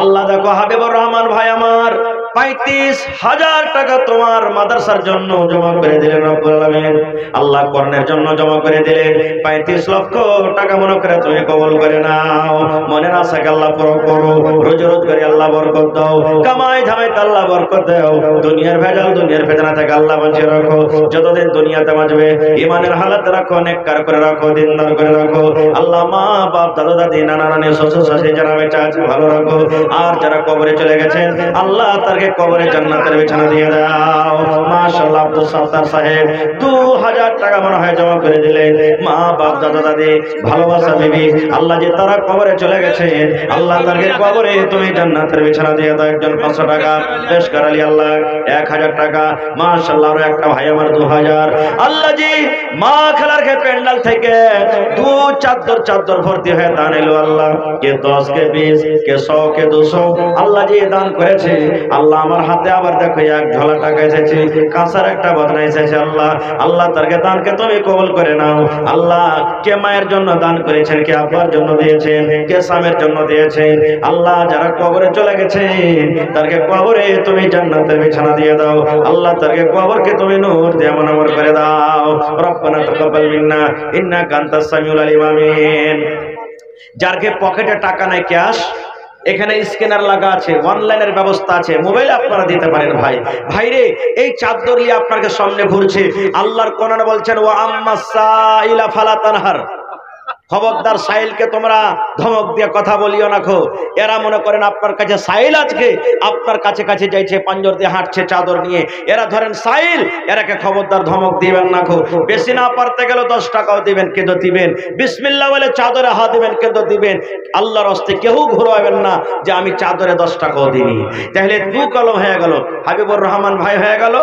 আল্লাহ দেখো হাবিবুর রহমান ভাই আমার 35,000 টাকা তোমার মাদ্রাসার জন্য জমা করে দিলেন রব্বুল আলামিন। আল্লাহ কোরআনের জন্য জমা করে দিলেন 35 লক্ষ টাকা। মনে করে তুমি কবুল করে নাও, মনের আশাকে আল্লাহ পুরো করো, রোজি রোজগারি আল্লাহ বরকত দাও, কামাই ধামাইতে আল্লাহ বরকত দাও, দুনিয়ার ভেজাল দুনিয়ার ফিতনা থেকে আল্লাহ বাঁচিয়ে রাখো। যতদিন দুনিয়াতে বাঁচবে ইমানের হালাত রাখো, নেককার করে রাখো, দিনদার করে রাখো। আল্লাহ মা বাপ দাদু দাদি নানা নানি শ্বশুর শাশুড়ি যারা বেঁচে আছে ভালো রাখো, আর যারা কবরে চলে গেছেন আল্লাহ তাকে কবরে জান্নাতের বিছানা দিয়ে দাও। মাশাআল্লাহ আব্দুল সাত্তার সাহেব 2,000 টাকা মনে হয় জমা করে দিলেন। মা বাপ দাদা দাদি ভালোবাসা বিবি আল্লাহ যে তারা কবরে চলে গেছেন আল্লাহ তাকে কবরে তুমি জান্নাতের বিছানা দিয়ে দাও। একজন 500 টাকা পেশ করালি আল্লাহ 1,000 টাকা। মাশাআল্লাহ আরো একটা ভাই আমার 2,000। আল্লাহ জি মা খেলার খেয়ে প্যান্ডাল থেকে 2 চাদর ভর্তি হয়ে দান এলো আল্লাহ। কে 10 কে 20 কে 100 কে 200 আল্লাহ জি দান করেছে। আল্লাহ আমার হাতে আবার দেখো 1 ঝোলা টাকা এসেছে, কাঁসার একটা বদনা এসেছে। আল্লাহ আল্লাহ তারকে দানকে তুমি কবুল করে নাও। আল্লাহ কে মায়ের জন্য দান করেছেন, কে আব্বার জন্য দিয়েছেন, কে স্বামীর জন্য দিয়েছেন। আল্লাহ যারা কবরে চলে গেছেন তারকে কবরে তুমি জান্নাতের বিছানা দিয়ে দাও। আল্লাহ তারকে কবরকে তুমি নূর দিয়ে মনোমর করে দাও। রব্বানা তাকাব্বাল মিন্না ইন্নাকা আনতাস সামিউল আলিম। আমিন। যারকে পকেটে টাকা নাই ক্যাশ, এখানে স্ক্যানার লাগা আছে, অনলাইনের ব্যবস্থা আছে, মোবাইলে আপনারা দিতে পারেন। ভাইরে এই চাদর নিয়ে আপনাকে সামনে ঘুরছে। আল্লাহর কোরআন বলছেন ওয়া আম্মাস সাইলা ফালা তানহার। খবরদার সাইলকে তোমরা ধমক দিয়ে কথা বলিও না খো। এরা মনে করেন আপনার কাছে সাইল আজকে আপনার কাছে কাছে যাইছে, পাঞ্জর দিয়ে হাঁটছে চাদর নিয়ে। এরা ধরেন সাইল, এরাকে খবরদার ধমক দিবেন না খো। বেশি না পারতে গেল 10 টাকাও দিবেন, কিন্তু দিবেন। বিসমিল্লাহ বলে চাদরে হাত দিবেন, কিন্তু দিবেন। আল্লাহর হস্তে কেউ ঘুরাবেন না যে আমি চাদরে 10 টাকাও দিইনি। তাহলে 2 কলম হয়ে গেল, হাবিবুর রহমান ভাই হয়ে গেল,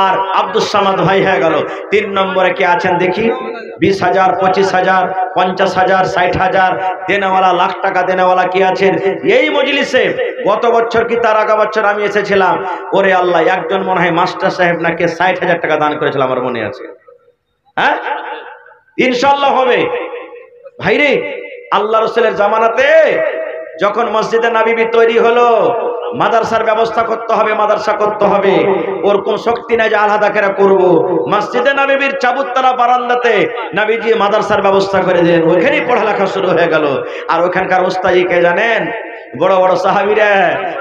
আর আব্দুস সামাদ ভাই হয়ে গেল। 3 নম্বরে কে আছেন দেখি? 20,000 25,000 50,000 60,000 দেনেওয়ালা, লাখ টাকা দেনেওয়ালা কি আছেন এই মজলিসে? গত বছর কি তার আগা বছর আমি এসেছিলাম, ওরে আল্লাহ একজন মনে হয় মাস্টার সাহেব নাকি 60,000 টাকা দান করেছিল, আমার মনে আছে। হ্যাঁ ইনশাআল্লাহ হবে ভাইরে। আল্লাহ রাসূলের জামানাতে যখন মসজিদে নববী তৈরি হলো, মাদ্রাসার ব্যবস্থা করতে হবে, মাদ্রাসা করতে হবে। ওর কোন শক্তি নাই যে আলাদা করে করব। মসজিদে নববীর চাবুকতলা বারান্দাতে নবীজি মাদ্রাসার ব্যবস্থা করে দিলেন, ওখানেই পড়ালেখা শুরু হয়ে গেল। আর ওখানকার উস্তাজি কে জানেন? বড় বড় সাহাবীরা।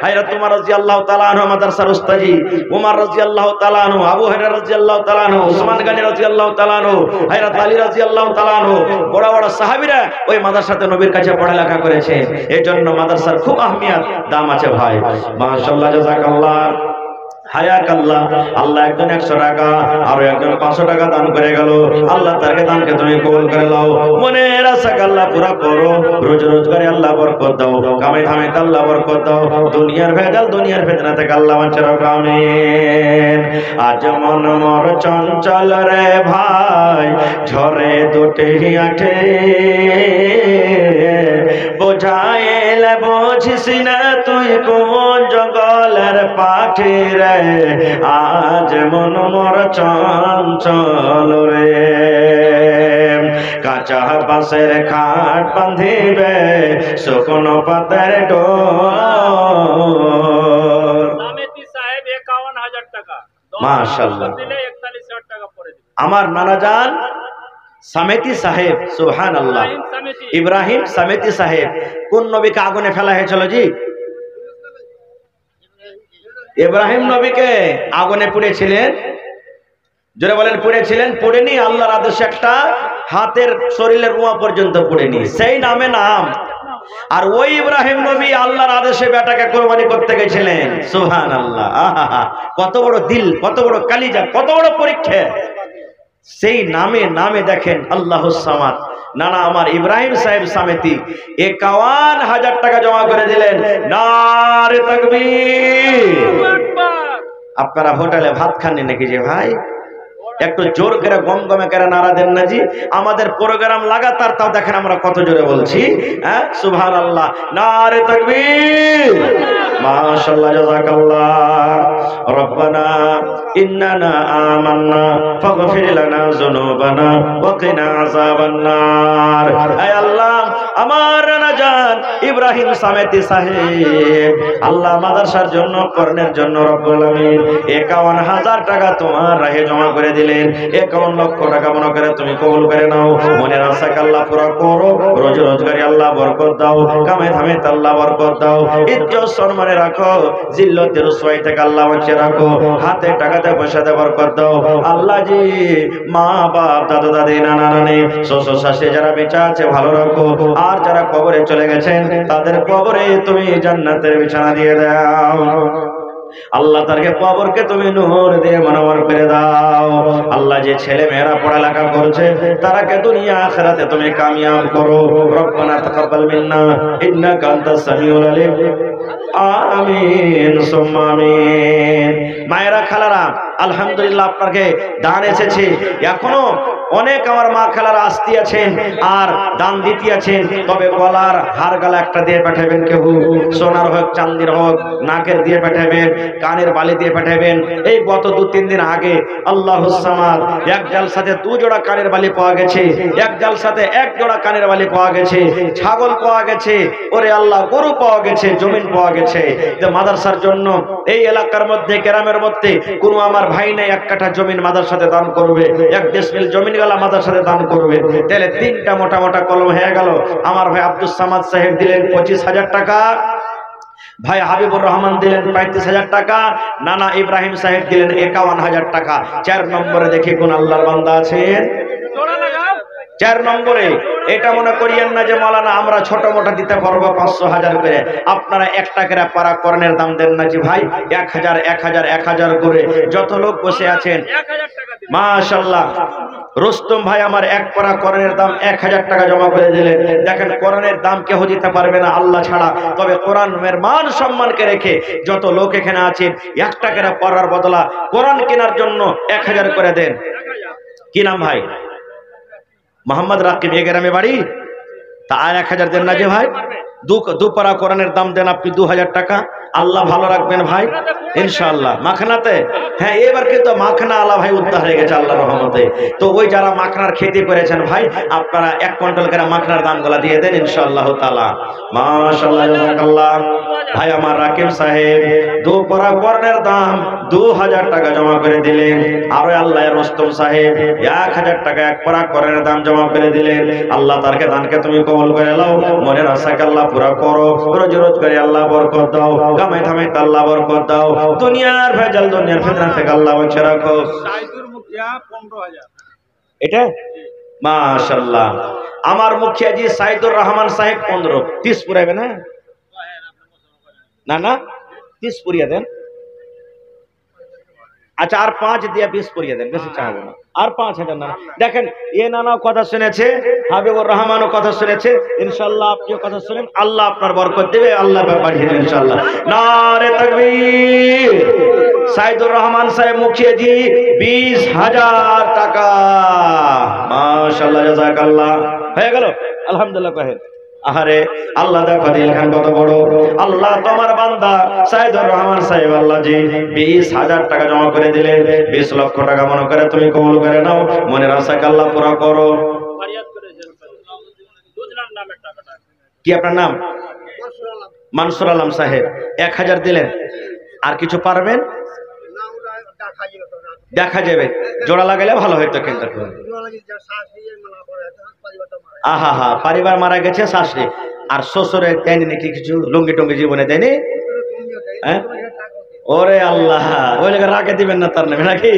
হযরত উমর রাদিয়াল্লাহু তাআলা আনহু মাদ্রাসার উস্তাজি, উমর রাদিয়াল্লাহু তাআলা আনহু, আবু হুরায়রা রাদিয়াল্লাহু তাআলা আনহু, উসমান গনি রাদিয়াল্লাহু তাআলা আনহু, হযরত আলী রাদিয়াল্লাহু তাআলা আনহু, বড় বড় সাহাবীরা ওই মাদ্রাসাতে নবীর কাছে পড়ালেখা করেছে। এজন্য মাদ্রাসার খুব আহমিয়ত, দাম আছে ভাই। মাশাআল্লাহ, জাযাকাল্লাহ, হায়াকাল্লাহ। আল্লাহ একজন 100 টাকা আর একজন 500 টাকা দান করে গেল। আল্লাহ তাকে দানকে তুমি কবুল করে নাও। মনের আশা আল্লাহ পুরা করো। রোজগারে আল্লাহ বরকত দাও, কামে ধামে আল্লাহ বরকত দাও। দুনিয়ার ভেজাল, দুনিয়ার ফিতনা থেকে আল্লাহ বাঁচিয়ে রাখো, আমিন। আজ মন মোর চঞ্চল রে ভাই, ঝরে দুটি আঠে, বোঝাইলে বুঝিস না তুই কোন জঙ্গলের পাখি রে। আজ মন মোর চঞ্চল রে, কাঁচা বাঁশের খাট বাঁধিবে শুকনো পাতের ডোর। সামেতি সাহেব 51,000 টাকা। মাশাআল্লাহ, দিলে 41,000 টাকা পড়ে দিবে। আমার নানাজান সামেতি সাহেব, সুবহানাল্লাহ, ইব্রাহিম সামেতি সাহেব। কোন নবীকে আগুনে ফেলা হয়েছিল জি? ইব্রাহিম নবীকে আগুনে পুড়েছিলেন। জোরে বলেন, পুড়েছিলেন? পুড়েনি, আল্লাহর আদেশে একটা হাতের শরীরের রুয়া পর্যন্ত পুড়েনি, সেই নামে নাম। আর ওই ইব্রাহিম নবী আল্লাহর আদেশে বেটাকে কোরবানি করতে গেছিলেন। সুবহানাল্লাহ, আহা, কত বড় দিল, কত বড় কালিজা, কত বড় পরীক্ষা। সেই নামে নামে দেখেন আল্লাহুস সামাদ। নানা আমার ইব্রাহিম সাহেব সামেতি 51,000 টাকা জমা করে দিলেন। নারে তাকবীর। আপনারা হোটেলে ভাত খাননি নাকি যে ভাই? একটু জোর করে গমগমে করে নারা দেন না জি। আমাদের প্রোগ্রাম লাগাতার, তাও দেখেন আমরা কত জোরে বলছি। হ্যাঁ, সুবহানাল্লাহ, নারে তাকবীর। মাশাআল্লাহ, জাযাকাল্লাহ। রব্বানা ইন্নানা আমান্না ফাগফির লানা যুনুবানা ওয়া কিনা আযাবান নার। হে আল্লাহ, আমার নানাজান ইব্রাহিম সামেতি সাহেব আল্লাহ মাদ্রাসার জন্য, কর্ণের জন্য রব্বুল আলামিন 51,000 টাকা তোমার রাহে জমা করে দিলেন। 51 লক্ষ টাকা মনে করে তুমি কবুল করে নাও। মনের আশাকে আল্লাহ পুরা করো। রোজগারে আল্লাহ বরকত দাও, কামে ধামে আল্লাহ বরকত দাও। ইজ্জত সম্মানে রাখো, জিল্লতের রুসওয়াই থেকে আল্লাহ বাঁচিয়ে রাখো। হাতে টাকাতে পয়সাতে বরকত দাও। আল্লাহ জি, মা বাপ, দাদা দাদি, নানা নানি, শ্বশুর শাশুড়ি যারা বেঁচে আছে ভালো রাখো। আর যারা কবরে চলে গেছেন তাদের কবরে তুমি জান্নাতের বিছানা দিয়ে দাও। আল্লাহ তারকে কবরকে তুমি নূর দিয়ে মনোহর করে দাও। আল্লাহ যে ছেলে মেয়েরা পড়ালেখা করছে তারাকে দুনিয়া আখিরাতে তুমি কামিয়াব করো। রব্বানা তাকাব্বাল মিন্না ইন্নাকা আনতাস সামিউল আলিম। আমিন সুম্মা আমিন। মায়েরা, খালারা, আলহামদুলিল্লাহ আপনাকে দান এসেছে। এখনো অনেক আমার মা খালারা আসতে আছেন আর দান দিতে আছেন। তবে গলার হার গালা একটা দিয়ে পাঠাবেন, কেউ সোনার হোক, চান্দির হোক, নাকের দিয়ে পাঠাবেন, কানের বালি দিয়ে পাঠাবেন। এই গত 2-3 দিন আগে আল্লাহুস সামাদ এক জালসাতে 2 জোড়া কানের বালি পাওয়া গেছে, এক জালসাতে 1 জোড়া কানের বালি পাওয়া গেছে, ছাগল পাওয়া গেছে, ওরে আল্লাহ, গরু পাওয়া গেছে, জমিন পাওয়া গেছে। যে মাদ্রাসার জন্য এই এলাকার মধ্যে, গ্রামের মধ্যে কোনো আমার ভাই নেই 1 কাঠা জমিন মাদ্রাসাতে দান করবে, 1 ডিসমিল জমিন গালা মাদ্রাসাতে দান করবে, তাহলে 3টা মোটা মোটা কলম হয়ে গেল। আমার ভাই আব্দুস সামাদ সাহেব দিলেন 25,000 টাকা, ভাই হাবিবুর রহমান দিলেন 35,000 টাকা, নানা ইব্রাহিম সাহেব দিলেন 51,000 টাকা। 4 নম্বরে দেখি কোন আল্লাহর বান্দা আছেন? 4 নম্বরে। এটা মনে করিয়েন না যে মাওলানা আমরা ছোট মোটা দিতে পারবো 500-1000 করে। আপনারা 1 টাকা পারা কর্ণের দাম দেন না জি ভাই, 1000 1000 1000 করে যত লোক বসে আছেন। মাশাআল্লাহ, রুস্তম ভাই আমার 1 পারা কোরআনের দাম 1000 টাকা জমা করে দিলেন। দেখেন, কোরআনের দাম কেউ দিতে পারবে না আল্লাহ ছাড়া। তবে কোরআনের মান সম্মানকে রেখে যত লোক এখানে আছেন 1 টাকা পড়ার বদলা কোরআন কেনার জন্য 1000 করে দেন। কি নাম ভাই? মোহাম্মদ রাকিব, এ গ্রামে বাড়ি। তা আর 1000 দেন না যে ভাই? 2 পারা কোরআনের দাম দেন আপনি 2000 টাকা। আল্লাহ ভালো রাখবেন ভাই ইনশাআল্লাহ। মাখনাতে হ্যাঁ এবার কিন্তু মাখনা আলা ভাই উদ্ধার হয়ে গেছে আল্লাহর রহমতে। তো ওই যারা মাখনার খেতে করেছেন ভাই আপনারা 1 কুইন্টাল করে মাখনার দামগুলা দিয়ে দেন ইনশাআল্লাহ তাআলা। মাশাআল্লাহ জাযাকাল্লাহ। ভাই আমার রাকিব সাহেব 2 পরা কর্নের দাম 2000 টাকা জমা করে দিলেন। আর আল্লাহর রস্তম সাহেব 1000 টাকা 1 পরা কর্নের দাম জমা করে দিলেন। আল্লাহ তারকে দানকে তুমি কবুল করে নাও, মনের আশাকে আল্লাহ পুরা করো, রোজি রোজগারে আল্লাহ বরকত দাও, কামাই ধামাই আল্লাহ বরকত দাও, দুনিয়ার ভেজাল দুনিয়ার ফিতনা থেকে আল্লাহ বাঁচিয়ে রাখো। সাইদুর মুখিয়া 15,000। এটা মাশাআল্লাহ। আমার মুখিয়াজি সাইদুর রহমান সাহেব 15 30 পুরাইবে না? না না 30 পুরিয়ে দেন। আচ্ছা আর 5 দিয়ে 20 পুরিয়ে দেন, বেশি চাইবো না। আর 5,000 না। দেখেন এ নানাও কথা শুনেছে, হাবিবুর রহমানও কথা শুনেছে, ইনশাআল্লাহ আপনিও কথা শুনেন, আল্লাহ আপনার বরকত দেবে, আল্লাহ বাড়িয়ে দেবে ইনশাআল্লাহ। নারে তাকবীর। সাইদুর রহমান সাহেব মুখিয়াজি 20,000 টাকা। মাশাআল্লাহ জাযাকাল্লাহ। হয়ে গেল আলহামদুলিল্লাহ। কহেন আহারে আল্লাহ দেখো দিল খান কত বড়। আল্লাহ তোমার বান্দা সাইদুর রহমান সাহেব আল্লাহ জি 20,000 টাকা জমা করে দিলেন। 20 লক্ষ টাকা মনে করে তুমি কবুল করে নাও, মনের আশাকে আল্লাহ পুরা করো। কি আপনার নাম? মানসুর আলম সাহেব 1000 দিলেন। আর কিছু পারবেন? দেখা যাবে, জোড়া লাগাইলে ভালো হইতো কিন্তু। আহা হা, পরিবার মারা গেছে, শাশুড়ি আর শ্বশুরে দেয়নি নাকি কিছু? লুঙ্গি টুঙ্গি জীবনে দেয়নি? হ্যাঁ ওরে আল্লাহ, ওই লেগে রাখে দিবেন না তার নামে নাকি?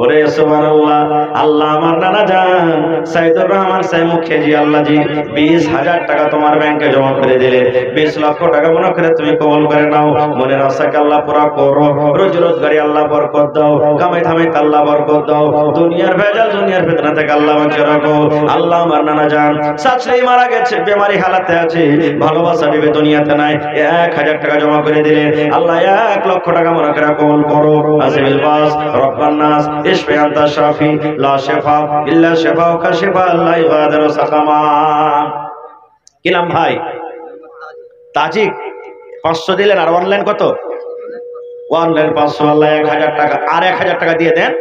ওরে সুবহানাল্লাহ। আল্লাহ আমার নানা জান সাইদুর রহমান সাহেব মুখিয়াজি আল্লাহ জি 20,000 টাকা তোমার ব্যাংকে জমা করে দিলে। 20 লক্ষ টাকা মনে করে তুমি কবুল করে নাও, মনের আশাকে আল্লাহ পুরা করো, রোজি রোজগারে আল্লাহ বরকত দাও, কামাই ধামাই আল্লাহ বরকত দাও, দুনিয়ার ভেজাল দুনিয়ার ফিতনা থেকে আল্লাহ বাঁচিয়ে রাখো। আল্লাহ আমার নানা জান শাশুড়ি মারা গেছে, বেমারি হালাতে আছে, ভালোবাসা দিবে দুনিয়াতে নাই, 1000 টাকা জমা করে দিলে। আল্লাহ 1 লক্ষ টাকা মনে করে কবুল করো। আসিবিল বাস রব্বান নাস ইশফি আনতা শাফি লা শিফা ইল্লা শিফাউকা শিফা লা ইগাদিরু সাকামা। কিলাম ভাই তাজিক 500 দিলেন। আর অনলাইন কত? অনলাইন 500, আল্লাহ 1000 টাকা। আর 1000 টাকা দিয়ে দেন।